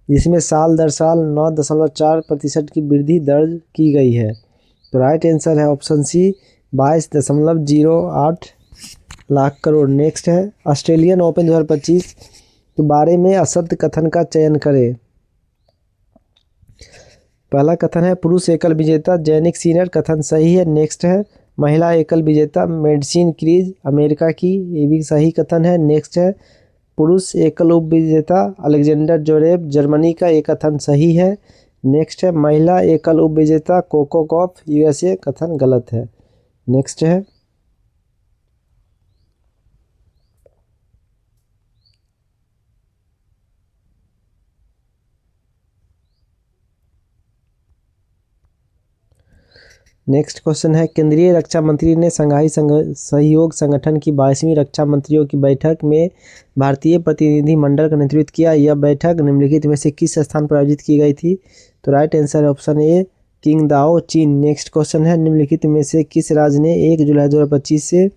जिसमें साल दर साल 9.4% की वृद्धि दर्ज की गई है। तो राइट आंसर है option C, 22.08 lakh crore. Next है, ऑस्ट्रेलियन ओपन 2025 के बारे में असत्य कथन का चयन करें। पहला कथन है, पुरुष एकल विजेता जैनिक सीनियर, कथन सही है। नेक्स्ट है, महिला एकल विजेता मेडिसिन क्रीज अमेरिका की, ये भी सही कथन है। नेक्स्ट है, पुरुष एकल उप विजेता अलेक्जेंडर जोरेव जर्मनी का, ये कथन सही है। नेक्स्ट है, महिला एकल उप विजेता कोको गॉफ USA, कथन गलत है। नेक्स्ट है, नेक्स्ट क्वेश्चन है, केंद्रीय रक्षा मंत्री ने शंघाई सहयोग संगठन की 22वीं रक्षा मंत्रियों की बैठक में भारतीय प्रतिनिधि मंडल का नेतृत्व किया। यह बैठक निम्नलिखित में से किस स्थान पर आयोजित की गई थी? तो राइट आंसर है ऑप्शन ए, किंगदाओ चीन। नेक्स्ट क्वेश्चन है, निम्नलिखित में से किस राज्य ने 1 जुलाई 2025 से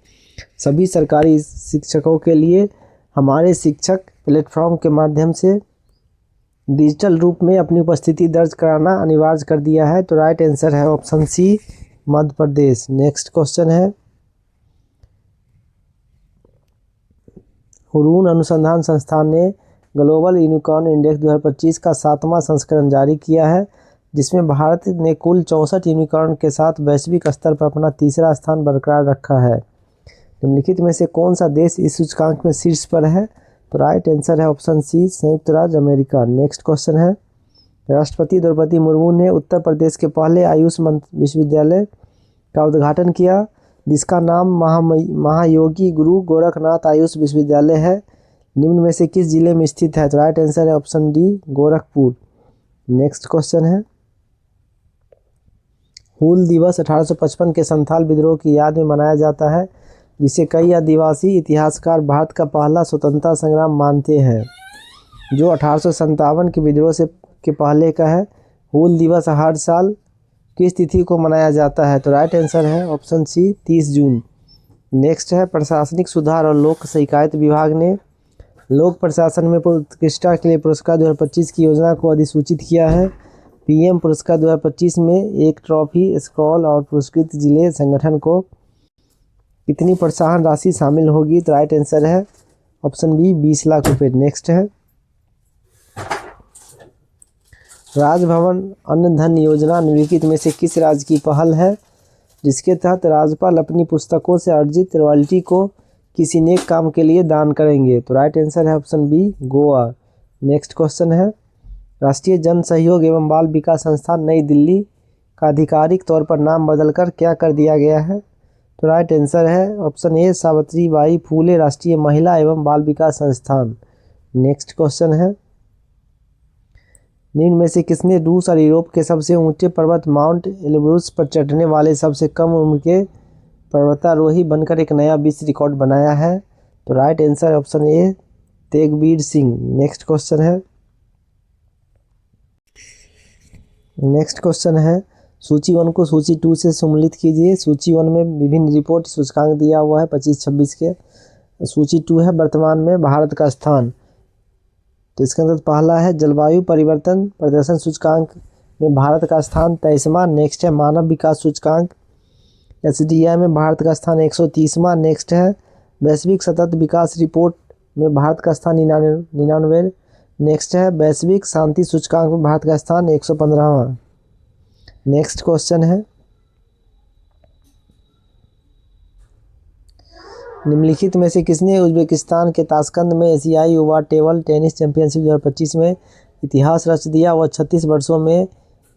सभी सरकारी शिक्षकों के लिए हमारे शिक्षक प्लेटफॉर्म के माध्यम से डिजिटल रूप में अपनी उपस्थिति दर्ज कराना अनिवार्य कर दिया है? तो राइट आंसर है ऑप्शन सी, मध्य प्रदेश। नेक्स्ट क्वेश्चन है, हुरून अनुसंधान संस्थान ने ग्लोबल यूनिकॉर्न इंडेक्स 2025 का 7वां संस्करण जारी किया है, जिसमें भारत ने कुल 64 यूनिकॉर्न के साथ वैश्विक स्तर पर अपना तीसरा स्थान बरकरार रखा है। निम्नलिखित में से कौन सा देश इस सूचकांक में शीर्ष पर है? तो राइट आंसर है ऑप्शन सी संयुक्त राज्य अमेरिका। नेक्स्ट क्वेश्चन है, राष्ट्रपति द्रौपदी मुर्मू ने उत्तर प्रदेश के पहले आयुष विश्वविद्यालय का उद्घाटन किया, जिसका नाम महायोगी गुरु गोरखनाथ आयुष विश्वविद्यालय है। निम्न में से किस जिले में स्थित है? तो राइट आंसर है option D Gorakhpur. Next question है, हूल दिवस 1855 के संथाल विद्रोह की याद में मनाया जाता है, जिसे कई आदिवासी इतिहासकार भारत का पहला स्वतंत्रता संग्राम मानते हैं, जो 1857 के विद्रोह के पहले का है। हूल दिवस हर साल किस तिथि को मनाया जाता है? तो राइट आंसर है ऑप्शन सी 30 जून। नेक्स्ट है, प्रशासनिक सुधार और लोक शिकायत विभाग ने लोक प्रशासन में उत्कृष्टता के लिए पुरस्कार 2025 की योजना को अधिसूचित किया है। पीएम पुरस्कार 2025 में एक ट्रॉफी, स्क्रॉल और पुरस्कृत जिले संगठन को कितनी प्रोत्साहन राशि शामिल होगी? तो राइट आंसर है ऑप्शन बी 20 लाख रुपए। नेक्स्ट है, राजभवन अन्न धन योजना निम्नलिखित में से किस राज्य की पहल है, जिसके तहत राज्यपाल अपनी पुस्तकों से अर्जित रॉयल्टी को किसी नेक काम के लिए दान करेंगे? तो राइट आंसर है option B Goa. Next question है, राष्ट्रीय जन सहयोग एवं बाल विकास संस्थान नई दिल्ली का आधिकारिक तौर पर नाम बदलकर क्या कर दिया गया है? तो राइट आंसर है ऑप्शन ए सावित्रीबाई फूले राष्ट्रीय महिला एवं बाल विकास संस्थान। नेक्स्ट क्वेश्चन है, निम्न में से किसने रूस और यूरोप के सबसे ऊंचे पर्वत माउंट एल्ब्रूस पर चढ़ने वाले सबसे कम उम्र के पर्वतारोही बनकर एक नया विश्व रिकॉर्ड बनाया है? तो राइट आंसर ऑप्शन ए तेगबीर सिंह। नेक्स्ट क्वेश्चन है, सूची 1 को सूची 2 से सम्मिलित कीजिए। सूची 1 में विभिन्न रिपोर्ट सूचकांक दिया हुआ है 25-26 के। सूची 2 है वर्तमान में भारत का स्थान। तो इसके अंदर पहला है जलवायु परिवर्तन प्रदर्शन सूचकांक में भारत का स्थान 23वां। नेक्स्ट है मानव विकास सूचकांक SDI में भारत का स्थान 130वां। नेक्स्ट है वैश्विक सतत विकास रिपोर्ट में भारत का स्थान 99। नेक्स्ट है वैश्विक शांति सूचकांक में भारत का स्थान 115वां। नेक्स्ट क्वेश्चन है, निम्नलिखित में से किसने उज्बेकिस्तान के ताशकंद में एशियाई युवा टेबल टेनिस चैंपियनशिप 2025 में इतिहास रच दिया? वह 36 वर्षों में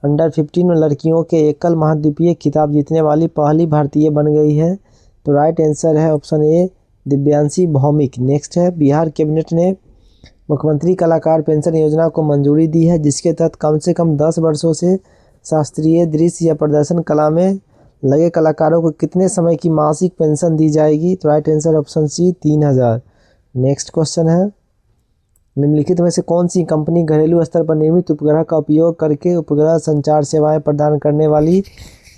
अंडर 15 लड़कियों के एकल महाद्वीपीय खिताब जीतने वाली पहली भारतीय बन गई है। तो राइट आंसर है option A Divyanshi Bhowmick. Next है, बिहार कैबिनेट ने मुख्यमंत्री कलाकार पेंशन योजना को मंजूरी दी है, जिसके तहत कम से कम 10 वर्षों से शास्त्रीय दृश्य या प्रदर्शन कला में लगे कलाकारों को कितने समय की मासिक पेंशन दी जाएगी? तो right answer option C 3000। Next question है, निम्नलिखित में से कौन सी कंपनी घरेलू स्तर पर निर्मित उपग्रह का उपयोग करके उपग्रह संचार सेवाएं प्रदान करने वाली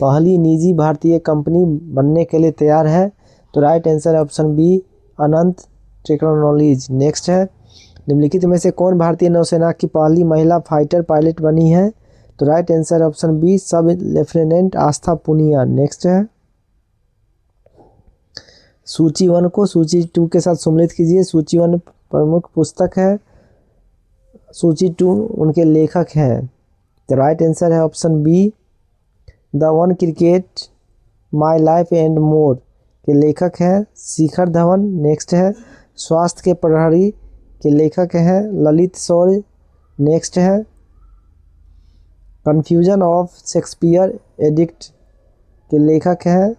पहली निजी भारतीय कंपनी बनने के लिए तैयार है? तो राइट आंसर है ऑप्शन बी अनंत टेक्नोलॉजीज। नेक्स्ट है, निम्नलिखित में से कौन भारतीय नौसेना की पहली महिला फाइटर पायलट बनी है? तो राइट आंसर ऑप्शन बी सब लेफ्टिनेंट आस्था पुनिया। नेक्स्ट है, सूची 1 को सूची 2 के साथ सम्मिलित कीजिए। सूची 1 प्रमुख पुस्तक है, सूची 2 उनके लेखक हैं। तो राइट आंसर है option be the one cricket my life and more के लेखक हैं शिखर धवन। नेक्स्ट है, स्वास्थ्य के प्रहरी के लेखक हैं ललित शौर्य। नेक्स्ट है, कन्फ्यूजन ऑफ शेक्सपियर एडिक्ट के लेखक हैं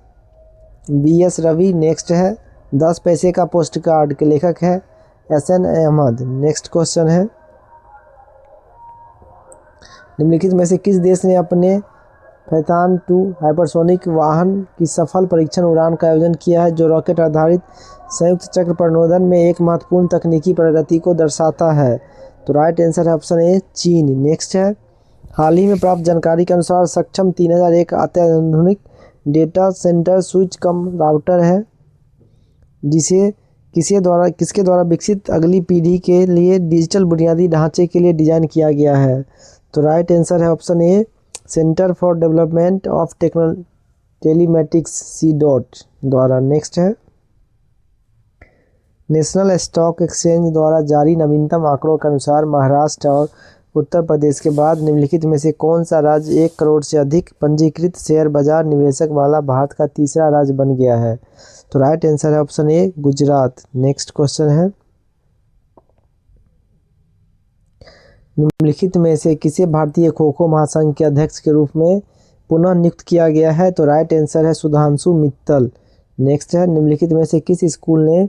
BS रवि। नेक्स्ट है, 10 पैसे का पोस्ट कार्ड के लेखक है SN अहमद। नेक्स्ट क्वेश्चन है, निम्नलिखित में से किस देश ने अपने फैथान 2 हाइपरसोनिक वाहन की सफल परीक्षण उड़ान का आयोजन किया है, जो रॉकेट आधारित संयुक्त चक्र प्रणोदन में एक महत्वपूर्ण तकनीकी प्रगति को दर्शाता है? तो राइट आंसर है ऑप्शन ए चीन। नेक्स्ट है, हाल ही में प्राप्त जानकारी के अनुसार सक्षम 3001 अत्याधुनिक डेटा सेंटर स्विच कम राउटर है, जिसे किसके द्वारा विकसित अगली पीढ़ी के लिए डिजिटल बुनियादी ढांचे के लिए डिजाइन किया गया है? तो राइट आंसर है option A centre for development of telematics CDOT द्वारा। नेक्स्ट है, नेशनल स्टॉक एक्सचेंज द्वारा जारी नवीनतम आंकड़ों के अनुसार महाराष्ट्र और उत्तर प्रदेश के बाद निम्नलिखित में से कौन सा राज्य 1 करोड़ से अधिक पंजीकृत शेयर बाजार निवेशक वाला भारत का तीसरा राज्य बन गया है? तो राइट आंसर है ऑप्शन ए गुजरात। नेक्स्ट क्वेश्चन है, निम्नलिखित में से किसे भारतीय खो खो महासंघ के अध्यक्ष के रूप में पुनः नियुक्त किया गया है? तो राइट आंसर है सुधांशु मित्तल। नेक्स्ट है, निम्नलिखित में से किस स्कूल ने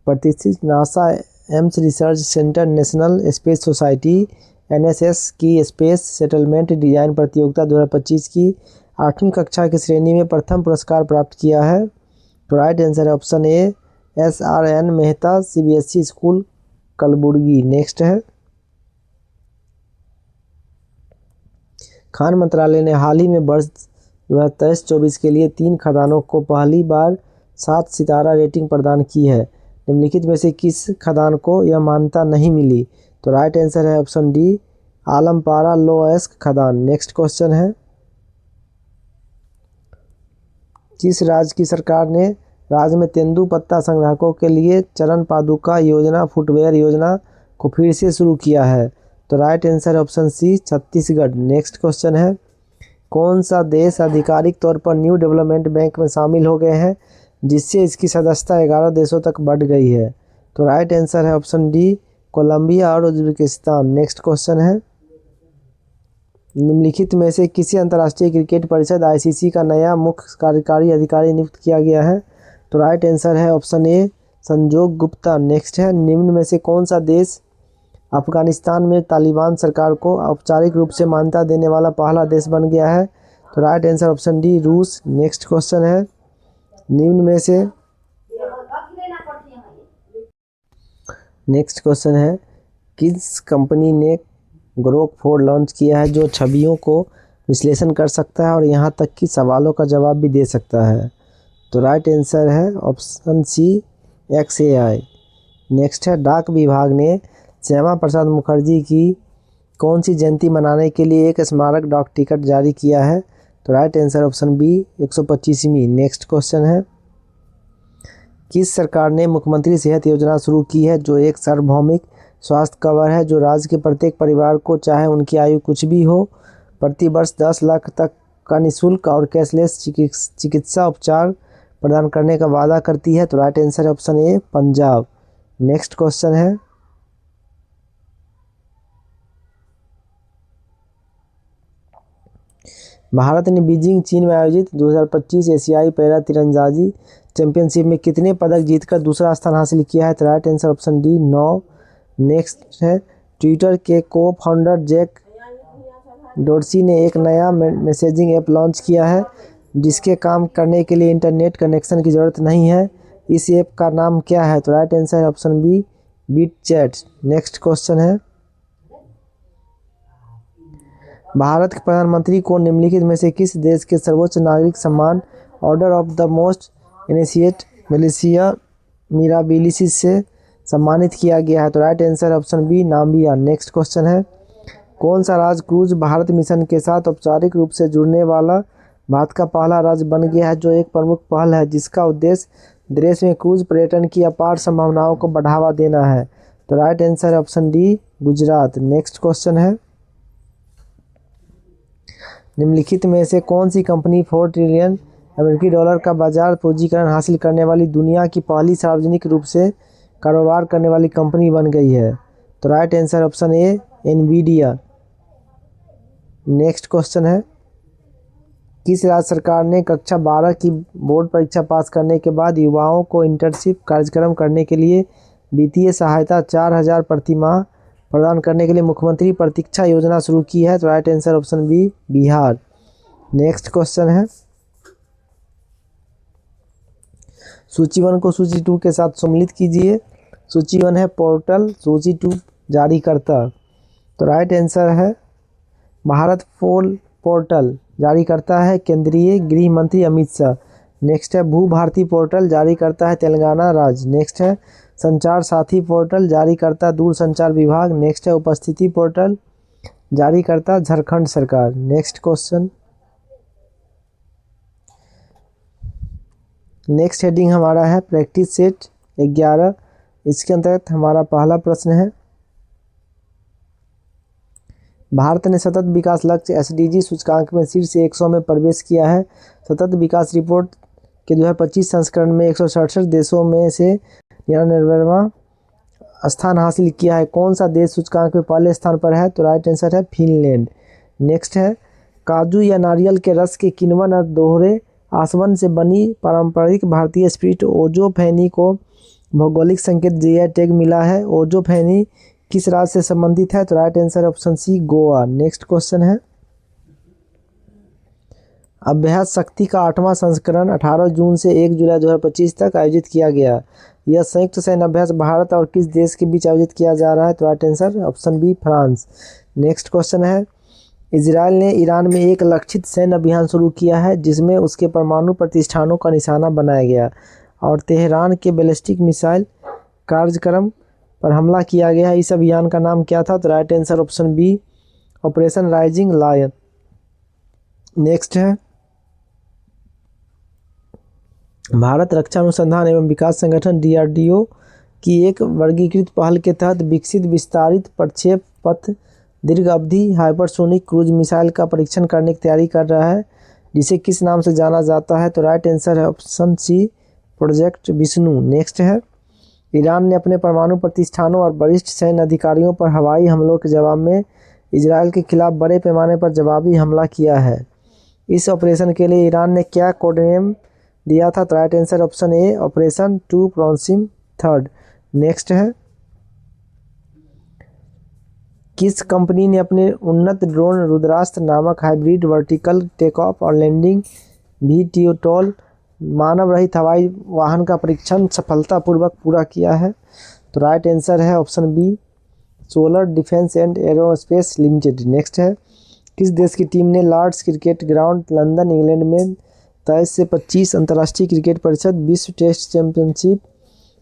प्रतिष्ठित NASA Ames research centre national space society NSS की स्पेस सेटलमेंट डिजाइन प्रतियोगिता 2025 की 8वीं कक्षा की श्रेणी में प्रथम पुरस्कार प्राप्त किया है? तो राइट आंसर है option A SRN Mehta CBSE school Kalaburagi. Next है, खान मंत्रालय ने हाल ही में वर्ष 2023-24 के लिए 3 खदानों को पहली बार 7 सितारा रेटिंग प्रदान की है। निम्नलिखित में से किस खदान को यह मान्यता नहीं मिली? तो राइट आंसर है ऑप्शन डी आलमपारा लोएस्क खदान। नेक्स्ट क्वेश्चन है, किस राज्य की सरकार ने राज्य में तेंदुपत्ता संग्राहकों के लिए चरण पादुका योजना फुटवेयर योजना को फिर से शुरू किया है? तो right answer option C Chhattisgarh. Next question है, कौन सा देश आधिकारिक तौर पर न्यू डेवलपमेंट बैंक में शामिल हो गए हैं जिससे इसकी सदस्यता 11 देशों तक बढ़ गई है? तो राइट आंसर है ऑप्शन डी कोलंबिया और उज्बेकिस्तान। नेक्स्ट क्वेश्चन है, निम्नलिखित में से किसी अंतर्राष्ट्रीय क्रिकेट परिषद ICC का नया मुख्य कार्यकारी अधिकारी नियुक्त किया गया है? तो राइट आंसर है ऑप्शन ए संजोग गुप्ता। नेक्स्ट है, निम्न में से कौन सा देश अफगानिस्तान में तालिबान सरकार को औपचारिक रूप से मान्यता देने वाला पहला देश बन गया है? तो राइट आंसर ऑप्शन डी रूस। नेक्स्ट क्वेश्चन है, निम्न में से नेक्स्ट क्वेश्चन है, किस कंपनी ने ग्रोक 4 लॉन्च किया है जो छवियों को विश्लेषण कर सकता है और यहाँ तक कि सवालों का जवाब भी दे सकता है? तो राइट आंसर है ऑप्शन सी XAI। नेक्स्ट है, डाक विभाग ने श्यामा प्रसाद मुखर्जी की कौन सी जयंती मनाने के लिए एक स्मारक डाक टिकट जारी किया है? तो राइट आंसर ऑप्शन बी 125वीं। नेक्स्ट क्वेश्चन है, किस सरकार ने मुख्यमंत्री सेहत योजना शुरू की है जो एक सार्वभौमिक स्वास्थ्य कवर है जो राज्य के प्रत्येक परिवार को, चाहे उनकी आयु कुछ भी हो, प्रति वर्ष 10 लाख तक का निःशुल्क और कैशलेस चिकित्सा उपचार प्रदान करने का वादा करती है? तो राइट आंसर है ऑप्शन ए पंजाब। नेक्स्ट क्वेश्चन है, भारत ने बीजिंग चीन में आयोजित 2025 एशियाई पैरा तीरंदाजी चैंपियनशिप में कितने पदक जीतकर दूसरा स्थान हासिल किया है? तो right answer option D 9। Next है, ट्विटर के को फाउंडर जैक डोर्सी ने एक नया मैसेजिंग ऐप लॉन्च किया है जिसके काम करने के लिए इंटरनेट कनेक्शन की ज़रूरत नहीं है। इस ऐप का नाम क्या है? तो राइट आंसर है ऑप्शन बी बीटचैट। नेक्स्ट क्वेश्चन है, भारत के प्रधानमंत्री को निम्नलिखित में से किस देश के सर्वोच्च नागरिक सम्मान ऑर्डर ऑफ द मोस्ट इनिशिएट मिलिशिया मिराबिलिसिस से सम्मानित किया गया है? तो right answer option B Namibia. Next question है, कौन सा राज्य क्रूज भारत मिशन के साथ औपचारिक रूप से जुड़ने वाला भारत का पहला राज्य बन गया है जो एक प्रमुख पहल है जिसका उद्देश्य देश में क्रूज पर्यटन की अपार संभावनाओं को बढ़ावा देना है? तो राइट आंसर है option D Gujarat. Next question है, निम्नलिखित में से कौन सी कंपनी 4 ट्रिलियन अमेरिकी डॉलर का बाजार पूंजीकरण हासिल करने वाली दुनिया की पहली सार्वजनिक रूप से कारोबार करने वाली कंपनी बन गई है? तो राइट आंसर ऑप्शन ए एनवीडिया। नेक्स्ट क्वेश्चन है, किस राज्य सरकार ने कक्षा 12 की बोर्ड परीक्षा पास करने के बाद युवाओं को इंटर्नशिप कार्यक्रम करने के लिए वित्तीय सहायता 4000 प्रति माह प्रदान करने के लिए मुख्यमंत्री प्रतीक्षा योजना शुरू की है? तो right answer option B Bihar. Next question है, सूची 1 को सूची 2 के साथ सम्मिलित कीजिए। सूची 1 है पोर्टल, सूची 2 जारी करता। तो राइट आंसर है भारत पोर्टल जारी करता है केंद्रीय गृह मंत्री अमित शाह। नेक्स्ट है भू भारती पोर्टल जारी करता है तेलंगाना राज्य। नेक्स्ट है संचार साथी पोर्टल जारी करता दूरसंचार विभाग। नेक्स्ट है उपस्थिति पोर्टल जारी करता झारखंड सरकार। नेक्स्ट क्वेश्चन, नेक्स्ट हेडिंग हमारा है प्रैक्टिस सेट 11। इसके अंतर्गत हमारा पहला प्रश्न है, भारत ने सतत विकास लक्ष्य SDG सूचकांक में शीर्ष 100 में प्रवेश किया है। सतत विकास रिपोर्ट के 2025 संस्करण में 167 देशों में से 99वां स्थान हासिल किया है? कौन सा देश सूचकांक में पहले स्थान पर है? तो राइट आंसर है फिनलैंड। नेक्स्ट है, काजू या नारियल के रस के किण्वन और दोहरे आसवन से बनी पारंपरिक भारतीय स्प्रिट ओजोफेनी को भौगोलिक संकेत जीआई टैग मिला है। ओजोफेनी किस राज्य से संबंधित है? तो right answer option C Goa. Next question है, अभ्यास शक्ति का 8वां संस्करण 18 जून से 1 जुलाई 2025 तक आयोजित किया गया। यह संयुक्त सैन्य अभ्यास भारत और किस देश के बीच आयोजित किया जा रहा है? तो right answer option B France. Next question है, इजराइल ने ईरान में एक लक्षित सैन्य अभियान शुरू किया है जिसमें उसके परमाणु प्रतिष्ठानों का निशाना बनाया गया और तेहरान के बैलिस्टिक मिसाइल कार्यक्रम पर हमला किया गया। इस अभियान का नाम क्या था? तो right answer option B operation rising lion. Next है, भारत रक्षा अनुसंधान एवं विकास संगठन डीआरडीओ की एक वर्गीकृत पहल के तहत विकसित विस्तारित प्रक्षेप पथ दीर्घ अवधि हाइपरसोनिक क्रूज मिसाइल का परीक्षण करने की तैयारी कर रहा है, जिसे किस नाम से जाना जाता है? तो राइट आंसर है option C project Vishnu. Next है, ईरान ने अपने परमाणु प्रतिष्ठानों और वरिष्ठ सैन्य अधिकारियों पर हवाई हमलों के जवाब में इजराइल के खिलाफ बड़े पैमाने पर जवाबी हमला किया है। इस ऑपरेशन के लिए ईरान ने क्या कोड नेम दिया था? तो right answer option A operation 2 प्रोसिम थर्ड। नेक्स्ट है, किस कंपनी ने अपने उन्नत ड्रोन रुद्रास्त्र नामक हाइब्रिड वर्टिकल टेक ऑफ और लैंडिंग VTOL मानव रहित हवाई वाहन का परीक्षण सफलतापूर्वक पूरा किया है? तो राइट आंसर है option B solar defence and aerospace limited. Next है, किस देश की टीम ने Lord's cricket ground London England में 23 से 25 अंतर्राष्ट्रीय क्रिकेट परिषद विश्व टेस्ट चैंपियनशिप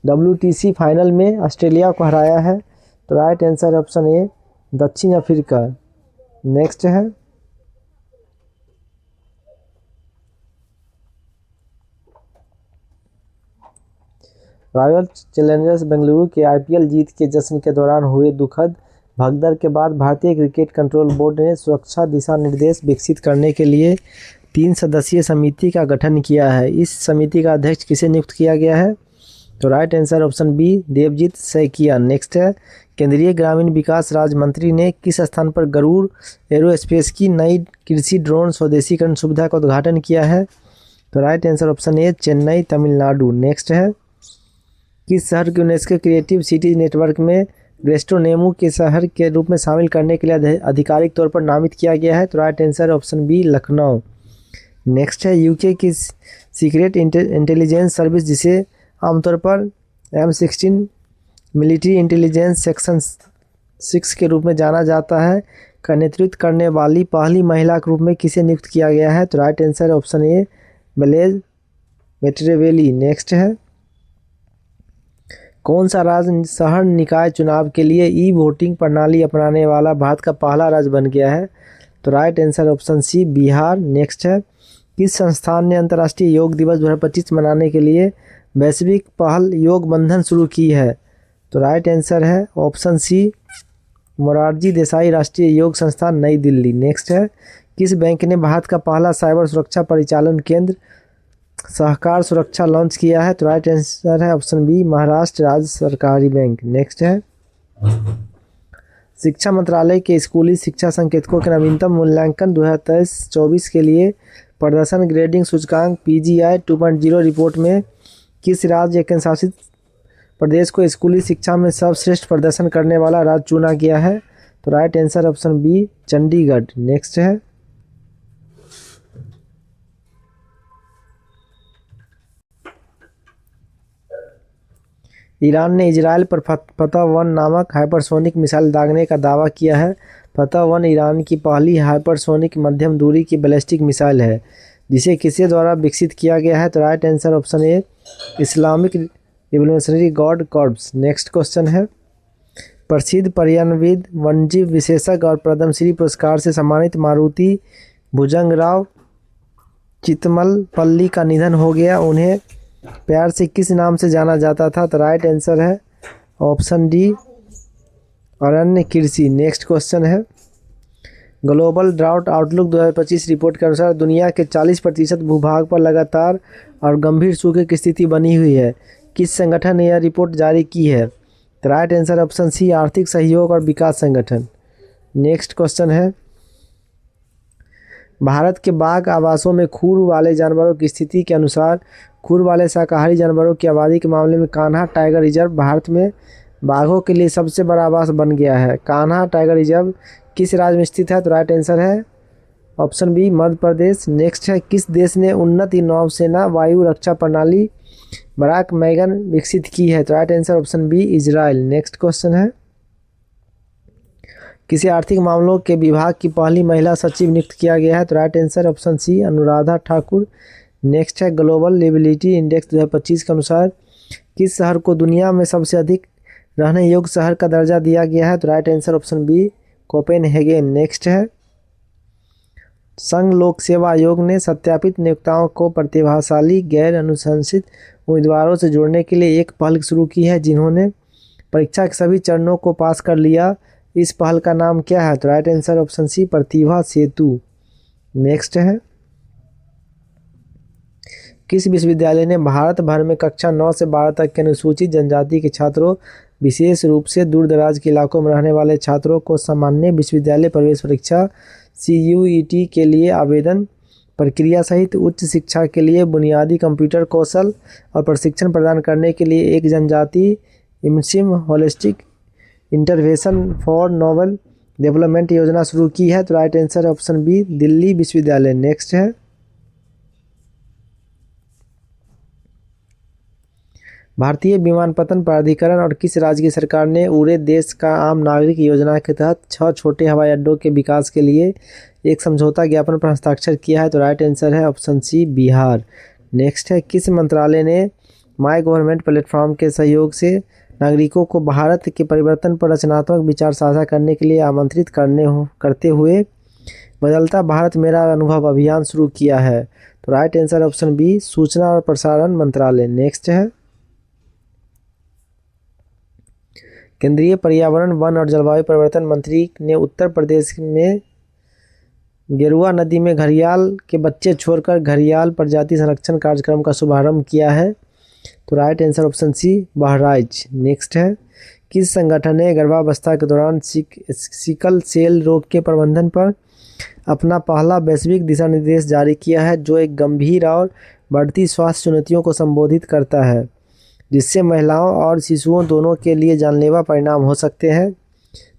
WTC फाइनल में ऑस्ट्रेलिया को हराया है? तो राइट आंसर ऑप्शन ए दक्षिण अफ्रीका। नेक्स्ट है, रॉयल चैलेंजर्स बेंगलुरु के IPL जीत के जश्न के दौरान हुए दुखद भगदड़ के बाद भारतीय क्रिकेट कंट्रोल बोर्ड ने सुरक्षा दिशा निर्देश विकसित करने के लिए 3 सदस्यीय समिति का गठन किया है। इस समिति का अध्यक्ष किसे नियुक्त किया गया है? तो right answer option B Devajit Saikia. Next है, केंद्रीय ग्रामीण विकास राज्य मंत्री ने किस स्थान पर गरुड़ एरोस्पेस की नई कृषि ड्रोन स्वदेशीकरण सुविधा का उद्घाटन किया है? तो राइट आंसर ऑप्शन ए चेन्नई तमिलनाडु। नेक्स्ट है, किस शहर को यूनेस्को क्रिएटिव सिटीज नेटवर्क में ग्रेस्टोनेमू के शहर के रूप में शामिल करने के लिए आधिकारिक तौर पर नामित किया गया है? तो right answer option B Lucknow. Next है, यूके की सीक्रेट इंटेलिजेंस सर्विस जिसे आमतौर पर M16 मिलिट्री इंटेलिजेंस सेक्शन 6 के रूप में जाना जाता है का नेतृत्व करने वाली पहली महिला के रूप में किसे नियुक्त किया गया है? तो right answer option A Blaise Metreweli. Next है, कौन सा राज्य शहर निकाय चुनाव के लिए ई-वोटिंग प्रणाली अपनाने वाला भारत का पहला राज्य बन गया है? तो right answer option C Bihar. Next है, किस संस्थान ने अंतर्राष्ट्रीय योग दिवस 2025 मनाने के लिए वैश्विक पहल योग बंधन शुरू की है? तो राइट आंसर है ऑप्शन सी मोरारजी देसाई राष्ट्रीय योग संस्थान नई दिल्ली। नेक्स्ट है, किस बैंक ने भारत का पहला साइबर सुरक्षा परिचालन केंद्र सहकार सुरक्षा लॉन्च किया है? तो राइट आंसर है ऑप्शन बी महाराष्ट्र राज्य सरकारी बैंक। नेक्स्ट है, शिक्षा मंत्रालय के स्कूली शिक्षा संकेतकों के नवीनतम मूल्यांकन 2023-24 के लिए प्रदर्शन ग्रेडिंग सूचकांक PGI 2.0 रिपोर्ट में किस राज्य या केंद्र शासित प्रदेश को स्कूली शिक्षा में सर्वश्रेष्ठ प्रदर्शन करने वाला राज्य चुना गया है? तो right answer option B Chandigarh. Next है, ईरान ने इजराइल पर फतह-1 नामक हाइपरसोनिक मिसाइल दागने का दावा किया है। फतह-1 ईरान की पहली हाइपरसोनिक मध्यम दूरी की बैलिस्टिक मिसाइल है जिसे किसके द्वारा विकसित किया गया है? तो राइट आंसर ऑप्शन ए Islamic revolutionary guard corps. Next question है, प्रसिद्ध पर्यावरणविद वन्यजीव विशेषज्ञ और पद्मश्री पुरस्कार से सम्मानित मारुति भुजंगराव चितमलपल्ली का निधन हो गया। उन्हें प्यार से किस नाम से जाना जाता था? तो राइट आंसर है ऑप्शन डी अरण्य कृषि। नेक्स्ट क्वेश्चन है, ग्लोबल ड्राउट आउटलुक 2025 रिपोर्ट के अनुसार दुनिया के 40% भूभाग पर लगातार और गंभीर सूखे की स्थिति बनी हुई है। किस संगठन ने यह रिपोर्ट जारी की है? तो राइट आंसर ऑप्शन सी आर्थिक सहयोग और विकास संगठन। नेक्स्ट क्वेश्चन है, भारत के बाघ आवासों में खूर वाले जानवरों की स्थिति के अनुसार खूर वाले शाकाहारी जानवरों की आबादी के मामले में कान्हा टाइगर रिजर्व भारत में बाघों के लिए सबसे बड़ा आवास बन गया है। कान्हा टाइगर रिजर्व किस राज्य में स्थित है? तो राइट आंसर है option B Madhya Pradesh. Next है, किस देश ने उन्नत नौसेना वायु रक्षा प्रणाली बराक मैगन विकसित की है? तो right answer option B Israel. Next question है, किसी आर्थिक मामलों के विभाग की पहली महिला सचिव नियुक्त किया गया है? तो right answer option C Anuradha Thakur. Next है, ग्लोबल लिविलिटी इंडेक्स 2025 के अनुसार किस शहर को दुनिया में सबसे अधिक रहने योग्य शहर का दर्जा दिया गया है? तो right answer option B Copenhagen. Next है, संघ लोक सेवा आयोग ने सत्यापित नियोक्ताओं को प्रतिभाशाली गैर अनुशंसित उम्मीदवारों से जोड़ने के लिए एक पहल शुरू की है जिन्होंने परीक्षा के सभी चरणों को पास कर लिया। इस पहल का नाम क्या है? तो राइट आंसर ऑप्शन सी प्रतिभा सेतु। नेक्स्ट है, किस विश्वविद्यालय ने भारत भर में कक्षा 9 से 12 तक के अनुसूचित जनजाति के छात्रों, विशेष रूप से दूर दराज के इलाकों में रहने वाले छात्रों को सामान्य विश्वविद्यालय प्रवेश परीक्षा CUET के लिए आवेदन प्रक्रिया सहित उच्च शिक्षा के लिए बुनियादी कंप्यूटर कौशल और प्रशिक्षण प्रदान करने के लिए एक जनजाति immersive holistic intervention for novel development योजना शुरू की है? तो right answer option B Delhi विश्वविद्यालय। नेक्स्ट है, भारतीय विमानपत्तन प्राधिकरण और किस राज्य की सरकार ने पूरे देश का आम नागरिक योजना के तहत 6 छोटे हवाई अड्डों के विकास के लिए एक समझौता ज्ञापन पर हस्ताक्षर किया है? तो राइट आंसर है ऑप्शन सी बिहार। नेक्स्ट है, किस मंत्रालय ने माई गवर्नमेंट प्लेटफॉर्म के सहयोग से नागरिकों को भारत के परिवर्तन पर रचनात्मक विचार साझा करने के लिए आमंत्रित करते हुए बदलता भारत मेरा अनुभव अभियान शुरू किया है? तो राइट आंसर ऑप्शन बी सूचना और प्रसारण मंत्रालय। नेक्स्ट है, केंद्रीय पर्यावरण वन और जलवायु परिवर्तन मंत्री ने उत्तर प्रदेश में गेरुआ नदी में घड़ियाल के बच्चे छोड़कर घड़ियाल प्रजाति संरक्षण कार्यक्रम का शुभारंभ किया है? तो right answer option C Bahraich. Next है, किस संगठन ने गर्भावस्था के दौरान सिकल सेल रोग के प्रबंधन पर अपना पहला वैश्विक दिशा निर्देश जारी किया है जो एक गंभीर और बढ़ती स्वास्थ्य चुनौतियों को संबोधित करता है जिससे महिलाओं और शिशुओं दोनों के लिए जानलेवा परिणाम हो सकते हैं?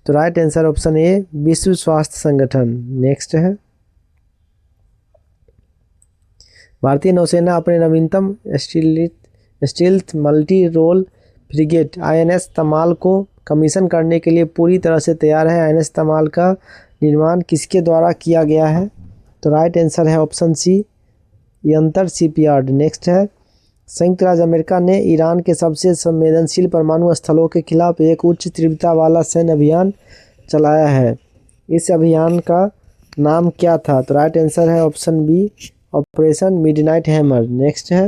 तो राइट आंसर ऑप्शन ए विश्व स्वास्थ्य संगठन। नेक्स्ट है, भारतीय नौसेना अपने नवीनतम stealth multi role frigate INS Tamal को कमीशन करने के लिए पूरी तरह से तैयार है। INS तमाल का निर्माण किसके द्वारा किया गया है? तो राइट आंसर है ऑप्शन सी यंतर शिपयार्ड। नेक्स्ट है, संयुक्त राज्य अमेरिका ने ईरान के सबसे संवेदनशील परमाणु स्थलों के खिलाफ एक उच्च तीव्रता वाला सैन्य अभियान चलाया है। इस अभियान का नाम क्या था? तो राइट आंसर है option B operation midnight hammer. Next है,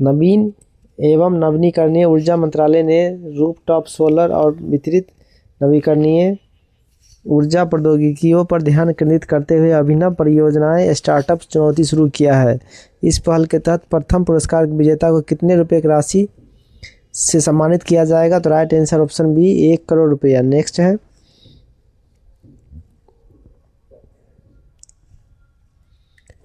नवीन एवं नवीकरणीय ऊर्जा मंत्रालय ने रूफटॉप सोलर और वितरित नवीकरणीय ऊर्जा प्रौद्योगिकियों पर ध्यान केंद्रित करते हुए अभिनव परियोजनाएं स्टार्टअप चुनौती शुरू किया है। इस पहल के तहत प्रथम पुरस्कार विजेता को कितने रुपए की राशि से सम्मानित किया जाएगा? तो right answer option B 1 crore रुपया। नेक्स्ट है,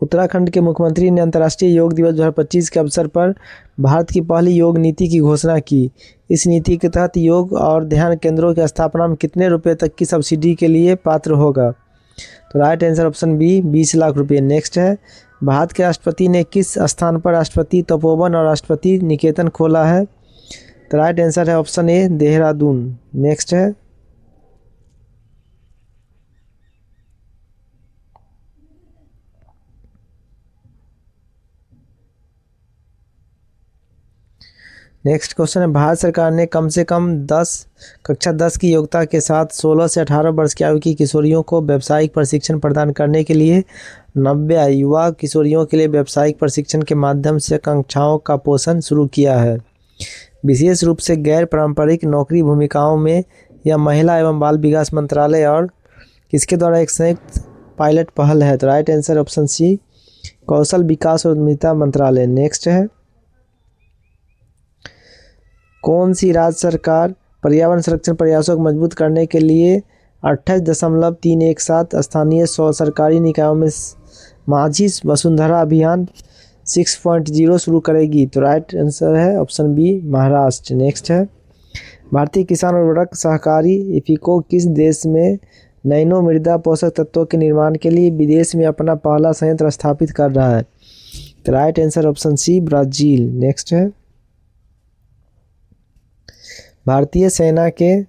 उत्तराखंड के मुख्यमंत्री ने अंतर्राष्ट्रीय योग दिवस 2025 के अवसर पर भारत की पहली योग नीति की घोषणा की। इस नीति के तहत योग और ध्यान केंद्रों की स्थापना में कितने रुपए तक की सब्सिडी के लिए पात्र होगा? तो right answer option B 20 lakh रुपये। नेक्स्ट है, भारत के राष्ट्रपति ने किस स्थान पर राष्ट्रपति तपोवन और राष्ट्रपति निकेतन खोला है? तो राइट आंसर है ऑप्शन ए देहरादून। नेक्स्ट है, नेक्स्ट क्वेश्चन है, भारत सरकार ने कम से कम कक्षा 10 की योग्यता के साथ 16 से 18 वर्ष की आयु की किशोरियों को व्यावसायिक प्रशिक्षण प्रदान करने के लिए 90 युवा किशोरियों के लिए व्यावसायिक प्रशिक्षण के माध्यम से कक्षाओं का पोषण शुरू किया है। विशेष रूप से गैर पारंपरिक नौकरी भूमिकाओं में यह महिला एवं बाल विकास मंत्रालय और किसके द्वारा एक संयुक्त पायलट पहल है? तो राइट आंसर ऑप्शन सी कौशल विकास और उद्यमिता मंत्रालय। नेक्स्ट है, कौन सी राज्य सरकार पर्यावरण संरक्षण प्रयासों को मजबूत करने के लिए 28.317 स्थानीय सरकारी निकायों में माझी वसुंधरा अभियान 6.0 शुरू करेगी? तो राइट आंसर है ऑप्शन बी महाराष्ट्र। नेक्स्ट है, भारतीय किसान उर्वरक सहकारी इफिको किस देश में नैनो मृदा पोषक तत्वों के निर्माण के लिए विदेश में अपना पहला संयंत्र स्थापित कर रहा है? तो right answer option C Brazil. Next है, भारतीय सेना के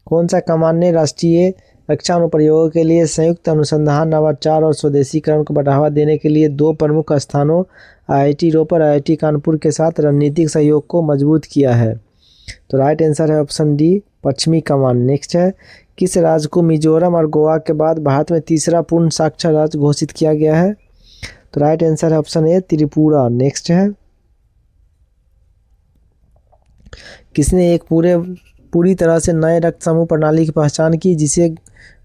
कौन सा कमान ने राष्ट्रीय रक्षा अनुप्रयोगों के लिए संयुक्त अनुसंधान नवाचार और स्वदेशीकरण को बढ़ावा देने के लिए दो प्रमुख स्थानों आईआईटी रोपड़ और आईआईटी कानपुर के साथ रणनीतिक सहयोग को मजबूत किया है? तो राइट आंसर है ऑप्शन डी पश्चिमी कमान। नेक्स्ट है, किस राज्य को मिजोरम और गोवा के बाद भारत में तीसरा पूर्ण साक्षर राज्य घोषित किया गया है? तो राइट आंसर है ऑप्शन ए त्रिपुरा। नेक्स्ट है, किसने एक पूरी तरह से नए रक्त समूह प्रणाली की पहचान की जिसे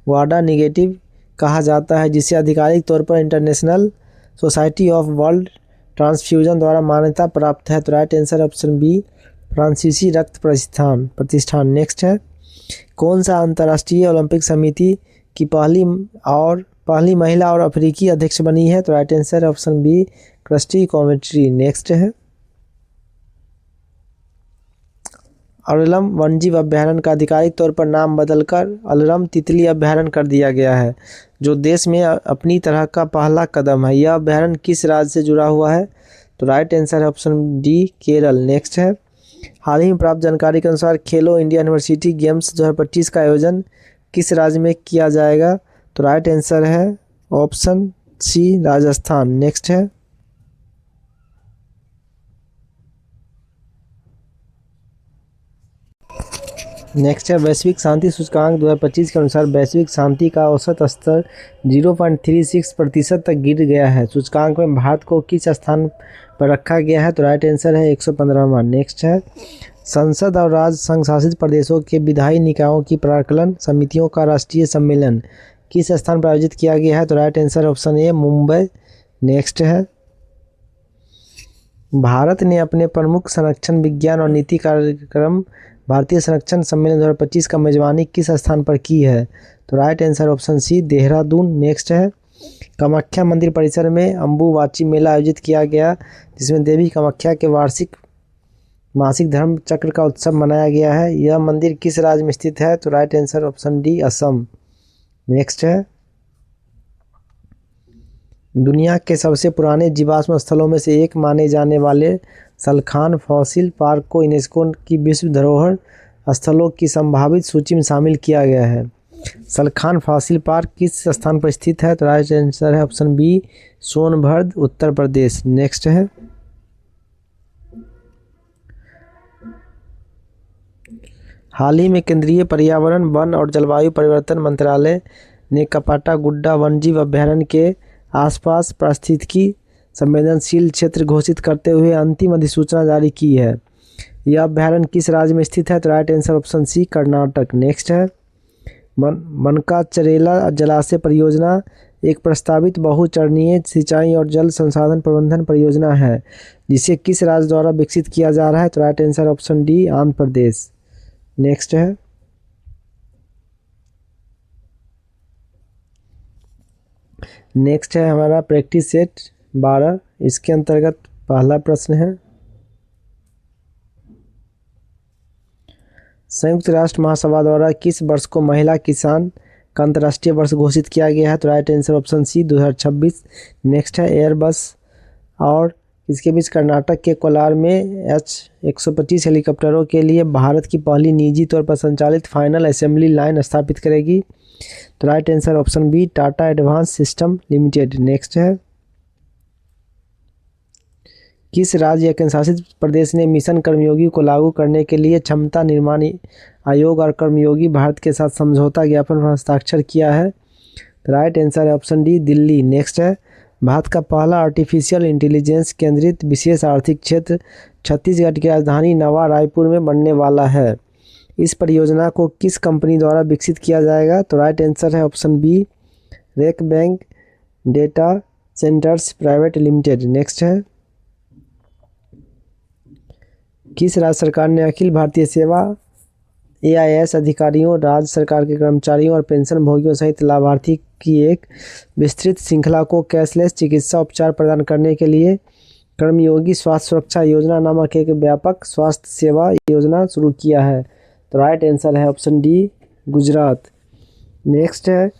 वाडा निगेटिव कहा जाता है, जिसे आधिकारिक तौर पर international society of blood transfusion द्वारा मान्यता प्राप्त है? तो राइट आंसर ऑप्शन बी फ्रांसीसी रक्त प्रतिष्ठान। नेक्स्ट है, कौन सा अंतर्राष्ट्रीय ओलंपिक समिति की पहली महिला और अफ्रीकी अध्यक्ष बनी है? तो right answer option B Kirsty Coventry. Next है, अल्लम वन्यजीव अभयारण्य का आधिकारिक तौर पर नाम बदलकर अल्लम तितली अभयारण्य कर दिया गया है, जो देश में अपनी तरह का पहला कदम है। यह अभयारण्य किस राज्य से जुड़ा हुआ है? तो राइट आंसर है ऑप्शन डी केरल। नेक्स्ट है, हाल ही में प्राप्त जानकारी के अनुसार खेलो इंडिया यूनिवर्सिटी गेम्स 2025 का आयोजन किस राज्य में किया जाएगा? तो राइट आंसर है ऑप्शन सी राजस्थान। नेक्स्ट है, वैश्विक शांति सूचकांक 2025 के अनुसार वैश्विक शांति का औसत स्तर 0.36% तक गिर गया है। सूचकांक में भारत को किस स्थान पर रखा गया है? तो राइट आंसर है 115वां। नेक्स्ट है, संसद और राज्य संघ शासित प्रदेशों के विधायी निकायों की प्राक्कलन समितियों का राष्ट्रीय सम्मेलन किस स्थान पर आयोजित किया गया है? तो राइट आंसर ऑप्शन ए मुंबई। नेक्स्ट है, भारत ने अपने प्रमुख संरक्षण विज्ञान और नीति कार्यक्रम भारतीय संरक्षण सम्मेलन 2025 का मेजबानी किस स्थान पर की है? तो right answer option C Dehradun. Next है, कामाख्या मंदिर परिसर में अम्बुबाची मेला आयोजित किया गया जिसमें देवी कामाख्या के मासिक धर्म चक्र का उत्सव मनाया गया है। यह मंदिर किस राज्य में स्थित है? तो right answer option D Assam. Next है, दुनिया के सबसे पुराने जीवाश्म स्थलों में से एक माने जाने वाले सलखान फॉसिल पार्क को यूनेस्को की विश्व धरोहर स्थलों की संभावित सूची में शामिल किया गया है। सलखान फॉसिल पार्क किस स्थान पर स्थित है? तो राइट आंसर है option B Sonbhadra Uttar Pradesh. Next है, हाल ही में केंद्रीय पर्यावरण वन और जलवायु परिवर्तन मंत्रालय ने कपाटा गुड्डा वन्यजीव अभयारण्य के आसपास पारिस्थितिकी संवेदनशील क्षेत्र घोषित करते हुए अंतिम अधिसूचना जारी की है। यह अभयारण्य किस राज्य में स्थित है? तो right answer option C Karnataka. Next है, मनकाचरेला जलाशय परियोजना एक प्रस्तावित बहुचरणीय सिंचाई और जल संसाधन प्रबंधन परियोजना है जिसे किस राज्य द्वारा विकसित किया जा रहा है? तो right answer option D Andhra Pradesh. Next है, हमारा प्रैक्टिस सेट 12। इसके अंतर्गत पहला प्रश्न है, संयुक्त राष्ट्र महासभा द्वारा किस वर्ष को महिला किसान का अंतर्राष्ट्रीय वर्ष घोषित किया गया है? तो right answer option C 2026। Next है, एयरबस और इसके बीच कर्नाटक के कोलार में H-125 हेलीकॉप्टरों के लिए भारत की पहली निजी तौर पर संचालित फाइनल असेंबली लाइन स्थापित करेगी? तो right answer option B Tata advance system limited. Next है, किस राज्य या केंद्र शासित प्रदेश ने मिशन कर्मयोगी को लागू करने के लिए क्षमता निर्माण आयोग और कर्मयोगी भारत के साथ समझौता ज्ञापन पर हस्ताक्षर किया है? तो राइट आंसर है ऑप्शन डी दिल्ली। नेक्स्ट है, भारत का पहला आर्टिफिशियल इंटेलिजेंस केंद्रित विशेष आर्थिक क्षेत्र छत्तीसगढ़ की राजधानी नवा रायपुर में बनने वाला है। इस परियोजना को किस कंपनी द्वारा विकसित किया जाएगा? तो राइट आंसर है option B rack bank data centres private limited. Next है, किस राज्य सरकार ने अखिल भारतीय सेवा AIS अधिकारियों, राज्य सरकार के कर्मचारियों और पेंशन भोगियों सहित लाभार्थी की एक विस्तृत श्रृंखला को कैशलेस चिकित्सा उपचार प्रदान करने के लिए कर्मयोगी स्वास्थ्य सुरक्षा योजना नामक एक व्यापक स्वास्थ्य सेवा योजना शुरू किया है? तो राइट आंसर है ऑप्शन डी, गुजरात। नेक्स्ट है,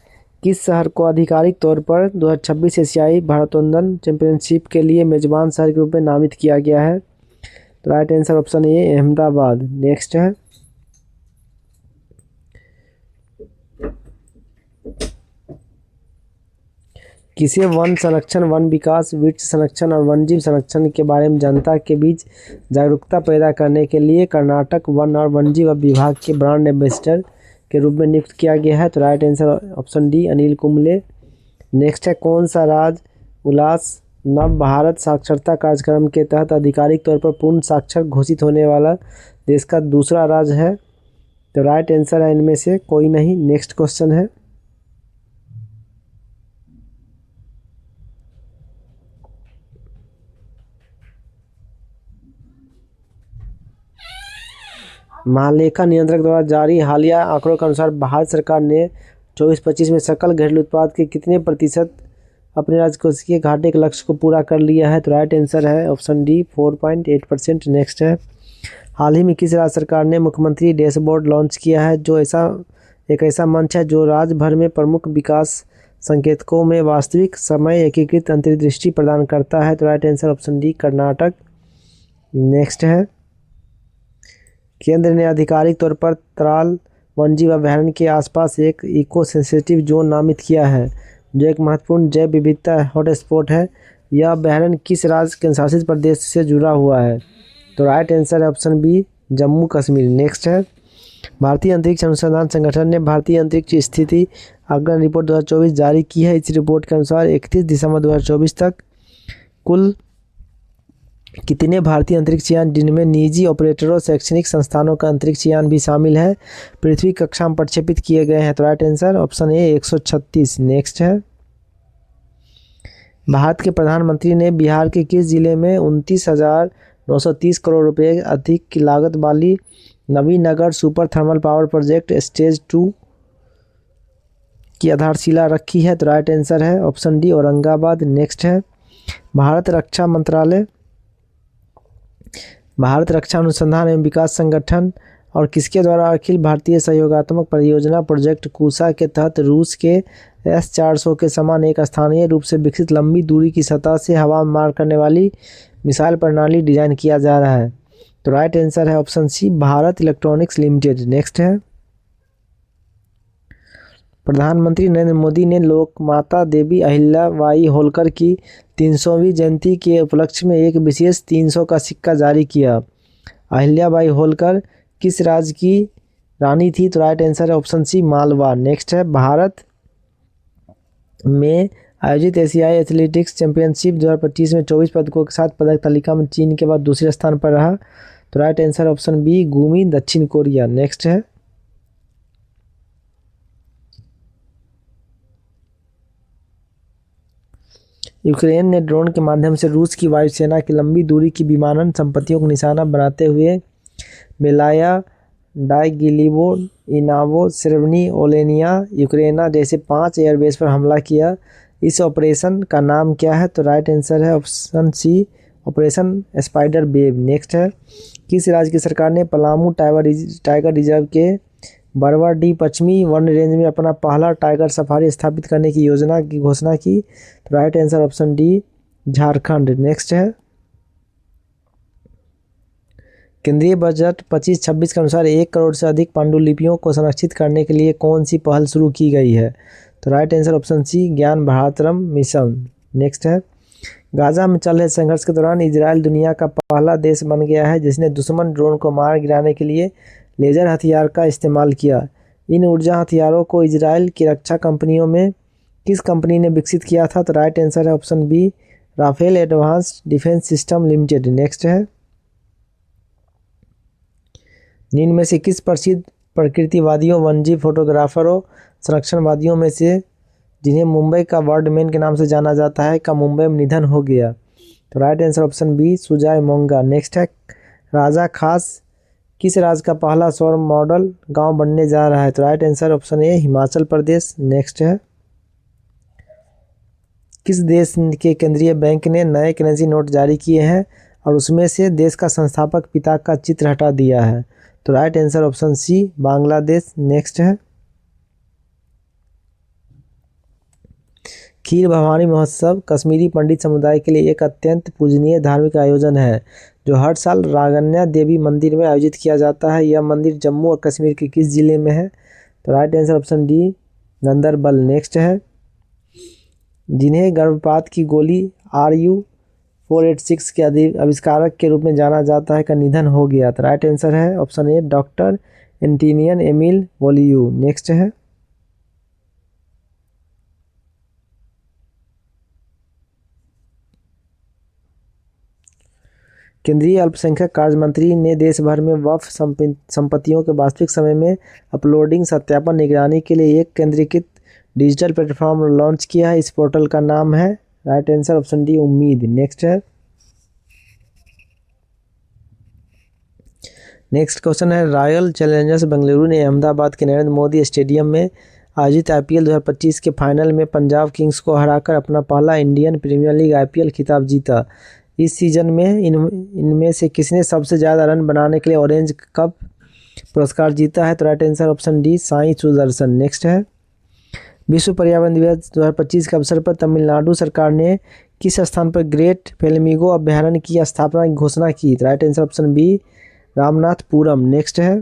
किस शहर को आधिकारिक तौर पर 2026 एशियाई भारोत्तोलन चैंपियनशिप के लिए मेजबान शहर के रूप में नामित किया गया है? तो राइट आंसर ऑप्शन ए, अहमदाबाद। नेक्स्ट है, किसे वन संरक्षण, वन विकास, वृक्ष संरक्षण और वन्यजीव संरक्षण के बारे में जनता के बीच जागरूकता पैदा करने के लिए कर्नाटक वन और वन्यजीव विभाग के ब्रांड एम्बेसडर के रूप में नियुक्त किया गया है? तो right answer option D, Anil Kumble. Next है, कौन सा राज्य उल्लास नव भारत साक्षरता कार्यक्रम के तहत आधिकारिक तौर पर पूर्ण साक्षर घोषित होने वाला देश का दूसरा राज्य है? तो राइट आंसर है इनमें से कोई नहीं। नेक्स्ट क्वेश्चन है, महालेखा नियंत्रक द्वारा जारी हालिया आंकड़ों के अनुसार भारत सरकार ने 24-25 में सकल घरेलू उत्पाद के कितने प्रतिशत अपने राजकोषीय घाटे के लक्ष्य को पूरा कर लिया है? तो राइट आंसर है ऑप्शन डी, 4.8%। नेक्स्ट है, हाल ही में किस राज्य सरकार ने मुख्यमंत्री डैशबोर्ड लॉन्च किया है, जो एक ऐसा मंच है जो राज्य भर में प्रमुख विकास संकेतकों में वास्तविक समय एकीकृत अंतर्दृष्टि प्रदान करता है? तो right answer option D, Karnataka. Next है, केंद्र ने आधिकारिक तौर पर तराल वन्यजीव अभयारण्य के आसपास एक इको सेंसिटिव जोन नामित किया है, जो एक महत्वपूर्ण जैव विविधता हॉटस्पॉट है। यह अभयारण्य किस राज्य केंद्रशासित प्रदेश से जुड़ा हुआ है? तो राइट आंसर है option B, Jammu Kashmir. Next है, भारतीय अंतरिक्ष अनुसंधान संगठन ने भारतीय अंतरिक्ष स्थिति आकलन रिपोर्ट 2024 जारी की है। इस रिपोर्ट के अनुसार 31 दिसंबर 2024 तक कुल कितने भारतीय अंतरिक्ष यान, जिनमें निजी ऑपरेटरों, शैक्षणिक संस्थानों का अंतरिक्ष यान भी शामिल है, पृथ्वी कक्षा में प्रक्षेपित किए गए हैं? तो राइट आंसर ऑप्शन ए, 136। नेक्स्ट है, भारत के प्रधानमंत्री ने बिहार के किस जिले में 29,930 करोड़ रुपए अधिक की लागत वाली Nabinagar super thermal power project stage 2 की आधारशिला रखी है? तो राइट आंसर है ऑप्शन डी, औरंगाबाद। नेक्स्ट है, भारत रक्षा अनुसंधान एवं विकास संगठन और किसके द्वारा अखिल भारतीय सहयोगात्मक परियोजना प्रोजेक्ट कूसा के तहत रूस के S-400 के समान एक स्थानीय रूप से विकसित लंबी दूरी की सतह से हवा में मार करने वाली मिसाइल प्रणाली डिजाइन किया जा रहा है? तो राइट आंसर है option C, Bharat electronics limited. Next है, प्रधानमंत्री नरेंद्र मोदी ने लोकमाता देवी अहिल्याबाई होलकर की 300वीं जयंती के उपलक्ष्य में एक विशेष 300 का सिक्का जारी किया। अहिल्याबाई होलकर किस राज्य की रानी थी? तो राइट आंसर है ऑप्शन सी, मालवा। नेक्स्ट है, भारत में आयोजित एशियाई एथलेटिक्स चैंपियनशिप 2025 में 24 पदकों के साथ पदक तालिका में चीन के बाद दूसरे स्थान पर रहा? तो राइट आंसर ऑप्शन बी, गुमी, दक्षिण कोरिया। नेक्स्ट है, यूक्रेन ने ड्रोन के माध्यम से रूस की वायुसेना की लंबी दूरी की विमानन संपत्तियों को निशाना बनाते हुए बेलाया, डाइगिलिवो, इनावो, सेर्वनी, ओलेनिया, यूक्रेना जैसे 5 एयरबेस पर हमला किया। इस ऑपरेशन का नाम क्या है? तो राइट आंसर है option C, operation spider web. Next है, किस राज्य की सरकार ने पलामू टाइगर रिजर्व के बरवाडी पश्चिमी वन रेंज में अपना पहला टाइगर सफारी स्थापित करने की योजना की घोषणा की? तो right answer option D, Jharkhand. Next है, केंद्रीय बजट 25-26 के अनुसार 1 करोड़ से अधिक पांडुलिपियों को संरक्षित करने के लिए कौन सी पहल शुरू की गई है? तो राइट आंसर ऑप्शन सी, ज्ञान भारतरम मिशन। नेक्स्ट है, गाजा में चल रहे संघर्ष के दौरान इजराइल दुनिया का पहला देश बन गया है जिसने दुश्मन ड्रोन को मार गिराने के लिए लेजर हथियार का इस्तेमाल किया। इन ऊर्जा हथियारों को इजराइल की रक्षा कंपनियों में किस कंपनी ने विकसित किया था? तो राइट आंसर है option B, Rafael advanced defence system limited. Next है, निम्न में से किस प्रसिद्ध प्रकृतिवादियों, वन्यजीव फोटोग्राफरों, संरक्षणवादियों में से जिन्हें मुंबई का बर्डमैन के नाम से जाना जाता है का मुंबई में निधन हो गया? तो right answer option B, Sujay Monga. Next है, राजा खास किस राज्य का पहला सौर मॉडल गांव बनने जा रहा है? तो राइट आंसर ऑप्शन ए हिमाचल प्रदेश। नेक्स्ट है, किस देश के केंद्रीय बैंक ने नए करेंसी नोट जारी किए हैं और उसमें से देश का संस्थापक पिता का चित्र हटा दिया है? तो right answer option C Bangladesh. Next है, खीर भवानी महोत्सव कश्मीरी पंडित समुदाय के लिए एक अत्यंत पूजनीय धार्मिक आयोजन है जो हर साल रागन्या देवी मंदिर में आयोजित किया जाता है। यह मंदिर जम्मू और कश्मीर के किस जिले में है? तो right answer option D Ganderbal. Next है, जिन्हें गर्भपात की गोली RU-486 के आविष्कारक के रूप में जाना जाता है का निधन हो गया? तो राइट आंसर है ऑप्शन ए डॉक्टर एंटीनियन एमिल वोलियू। नेक्स्ट है, केंद्रीय अल्पसंख्यक कार्य मंत्री ने देश भर में वक्फ संपत्तियों के वास्तविक समय में अपलोडिंग सत्यापन निगरानी के लिए एक केंद्रीकृत डिजिटल प्लेटफॉर्म लॉन्च किया है। इस पोर्टल का नाम है? राइट आंसर ऑप्शन डी उम्मीद। नेक्स्ट है, नेक्स्ट क्वेश्चन है, रॉयल चैलेंजर्स बेंगलुरु ने अहमदाबाद के नरेंद्र मोदी स्टेडियम में आयोजित IPL 2025 के फाइनल में पंजाब किंग्स को हराकर अपना पहला इंडियन प्रीमियर लीग IPL खिताब जीता। इस सीजन में इनमें से किसने सबसे ज़्यादा रन बनाने के लिए ऑरेंज कप पुरस्कार जीता है? तो right answer option D Sai Sudarshan. Next है, विश्व पर्यावरण दिवस 2025 के अवसर पर तमिलनाडु सरकार ने किस स्थान पर ग्रेट फेलेमिगो अभयारण्य की स्थापना की घोषणा की? तो right answer option B Ramanathapuram. Next है,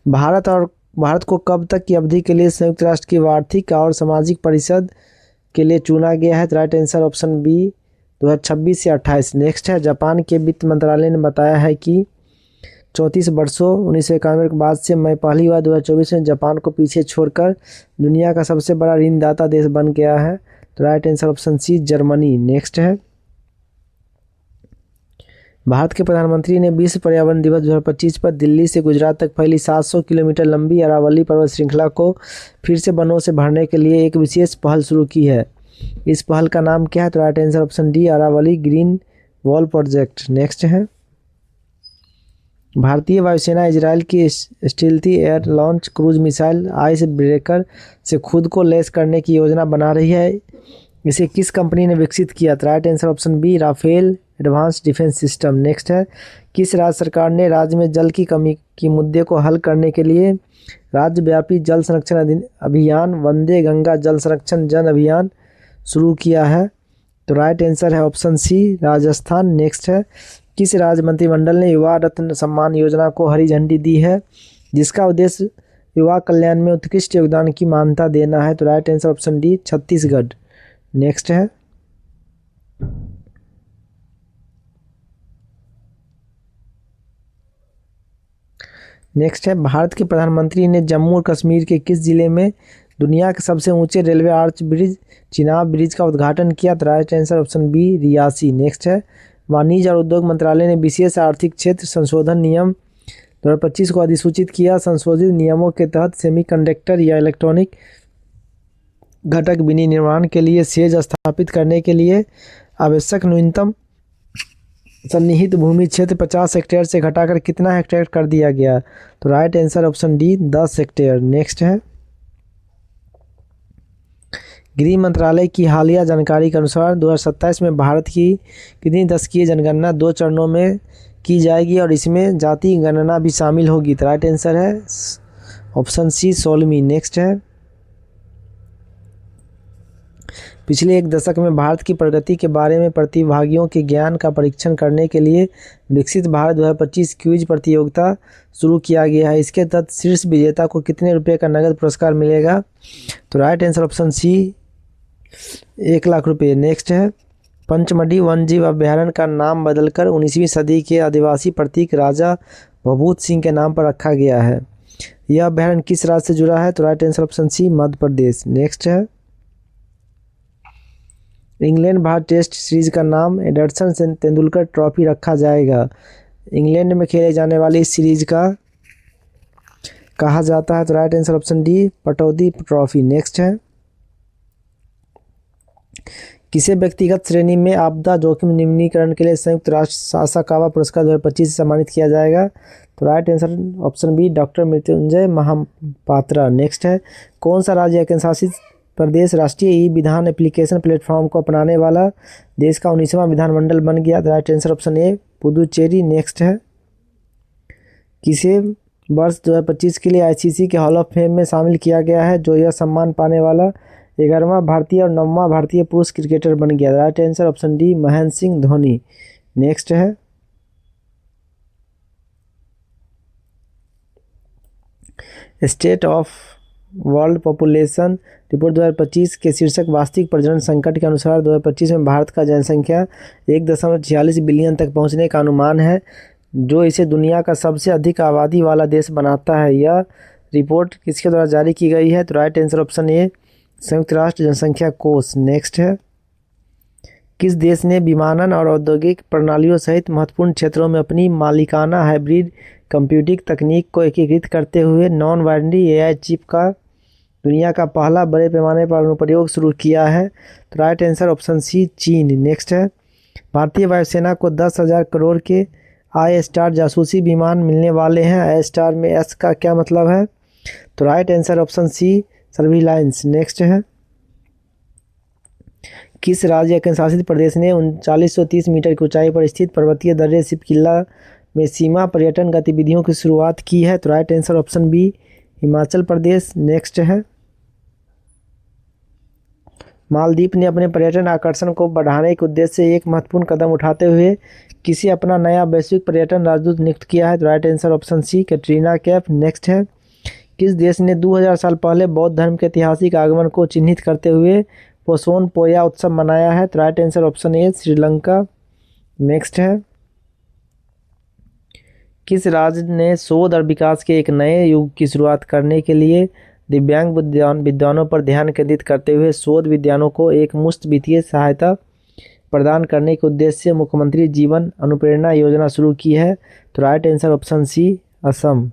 भारत को कब तक की अवधि के लिए संयुक्त राष्ट्र की आर्थिक और सामाजिक परिषद के लिए चुना गया है? तो राइट आंसर ऑप्शन बी 2026 से 28। नेक्स्ट है, जापान के वित्त मंत्रालय ने बताया है कि 34 वर्षों 1991 के बाद से मैं पहली बार 2024 में जापान को पीछे छोड़कर दुनिया का सबसे बड़ा ऋणदाता देश बन गया है। तो right answer option C Germany. Next है, भारत के प्रधानमंत्री ने विश्व पर्यावरण दिवस 2025 पर दिल्ली से गुजरात तक फैली 700 किलोमीटर लंबी अरावली पर्वत श्रृंखला को फिर से वनों से भरने के लिए एक विशेष पहल शुरू की है। इस पहल का नाम क्या है? तो right answer option D Aravalli green wall project. Next है, भारतीय वायुसेना इजराइल की stealthy air launch cruise missile ice breaker से खुद को लैस करने की योजना बना रही है। इसे किस कंपनी ने विकसित किया? तो right answer option B Rafael advance defence system. Next है, किस राज्य सरकार ने राज्य में जल की कमी की मुद्दे को हल करने के लिए राज्यव्यापी जल संरक्षण अभियान वंदे गंगा जल संरक्षण जन अभियान शुरू किया है? तो राइट आंसर है ऑप्शन सी राजस्थान। नेक्स्ट है, किस राज्य मंत्रिमंडल ने युवा रत्न सम्मान योजना को हरी झंडी दी है जिसका उद्देश्य युवा कल्याण में उत्कृष्ट योगदान की मान्यता देना है? तो right answer option D Chhattisgarh. Next है, भारत के प्रधानमंत्री ने जम्मू और कश्मीर के किस जिले में दुनिया के सबसे ऊंचे railway arch bridge Chenab bridge का उद्घाटन किया? तो right answer option B Reasi. Next है, वाणिज्य और उद्योग मंत्रालय ने विशेष आर्थिक क्षेत्र संशोधन नियम 2025 को अधिसूचित किया। संशोधित नियमों के तहत सेमीकंडक्टर या इलेक्ट्रॉनिक घटक विनिर्माण के लिए सेज स्थापित करने के लिए आवश्यक न्यूनतम सन्निहित भूमि क्षेत्र 50 हेक्टेयर से घटाकर कितना हेक्टेयर कर दिया गया? तो right answer option D 10 hectare. Next है, गृह मंत्रालय की हालिया जानकारी के अनुसार 2027 में भारत की कितनी दशकीय जनगणना 2 चरणों में की जाएगी और इसमें जाति गणना भी शामिल होगी? तो राइट आंसर है ऑप्शन सी 16वीं। नेक्स्ट है, पिछले एक दशक में भारत की प्रगति के बारे में प्रतिभागियों के ज्ञान का परीक्षण करने के लिए विकसित भारत 2025 क्विज प्रतियोगिता शुरू किया गया है। इसके तहत शीर्ष विजेता को कितने रुपए का नगद पुरस्कार मिलेगा? तो right answer option C 1 lakh रुपये। नेक्स्ट है, पंचमढ़ी वन्यजीव अभयारण्य का नाम बदलकर 19वीं सदी के आदिवासी प्रतीक राजा भभूत सिंह के नाम पर रखा गया है। यह अभयारण्य किस राज्य से जुड़ा है? तो राइट आंसर ऑप्शन सी मध्य प्रदेश। नेक्स्ट है, इंग्लैंड भारत टेस्ट सीरीज का नाम एडरसन तेंदुलकर ट्रॉफी रखा जाएगा। इंग्लैंड में खेले जाने वाली इस सीरीज का कहा जाता है? तो right answer option D Pataudi trophy. Next है, किसे व्यक्तिगत श्रेणी में आपदा जोखिम न्यूनीकरण के लिए संयुक्त राष्ट्र सासाकावा पुरस्कार 2025 से सम्मानित किया जाएगा? तो right answer option B doctor Mrutyunjay Mohapatra. Next है, कौन सा राज्य या केंद्र शासित प्रदेश राष्ट्रीय ई विधान एप्लीकेशन प्लेटफॉर्म को अपनाने वाला देश का 19वां विधानमंडल बन गया? राइट आंसर ऑप्शन ए पुदुचेरी। नेक्स्ट है, किसे वर्ष 2025 के लिए आईसीसी के हॉल ऑफ फेम में शामिल किया गया है, जो यह सम्मान पाने वाला 11वां भारतीय और 9वां भारतीय पुरुष क्रिकेटर बन गया? Right answer option D Mahendra Singh Dhoni. Next है, state of world population report 2025 के शीर्षक वास्तविक प्रजनन संकट के अनुसार 2025 में भारत का जनसंख्या 1.46 बिलियन तक पहुंचने का अनुमान है, जो इसे दुनिया का सबसे अधिक आबादी वाला देश बनाता है। यह रिपोर्ट किसके द्वारा जारी की गई है? तो राइट आंसर ऑप्शन ए संयुक्त राष्ट्र जनसंख्या कोष। नेक्स्ट है, किस देश ने विमानन और औद्योगिक प्रणालियों सहित महत्वपूर्ण क्षेत्रों में अपनी मालिकाना हाइब्रिड कंप्यूटिंग तकनीक को एकीकृत करते हुए नॉन बाइनरी एआई चिप का दुनिया का पहला बड़े पैमाने पर अनुप्रयोग शुरू किया है? तो राइट आंसर ऑप्शन सी चीन। नेक्स्ट है, भारतीय वायुसेना को 10,000 करोड़ के आई स्टार जासूसी विमान मिलने वाले हैं। आई स्टार में एस का क्या मतलब है? तो right answer option C surveillance. Next है, किस राज्य या केंद्र शासित प्रदेश ने 3930 मीटर की ऊंचाई पर स्थित पर्वतीय दर्रे सिपकिला में सीमा पर्यटन गतिविधियों की शुरुआत की है? तो right answer option B Himachal Pradesh. Next है, मालदीव ने अपने पर्यटन आकर्षण को बढ़ाने के उद्देश्य से एक महत्वपूर्ण कदम उठाते हुए किसी अपना नया वैश्विक पर्यटन राजदूत नियुक्त किया है? तो right answer option C Katrina Kaif. Next है, किस देश ने 2000 साल पहले बौद्ध धर्म के ऐतिहासिक आगमन को चिन्हित करते हुए पोसोन पोया उत्सव मनाया है? तो राइट आंसर ऑप्शन ए श्रीलंका। नेक्स्ट है, किस राज्य ने शोध और विकास के एक नए युग की शुरुआत करने के लिए दिव्यांग विद्वानों पर ध्यान केंद्रित करते हुए शोध विद्वानों को एक मुफ्त वित्तीय सहायता प्रदान करने के उद्देश्य से मुख्यमंत्री जीवन अनुप्रेरणा योजना शुरू की है? तो right answer option C Assam.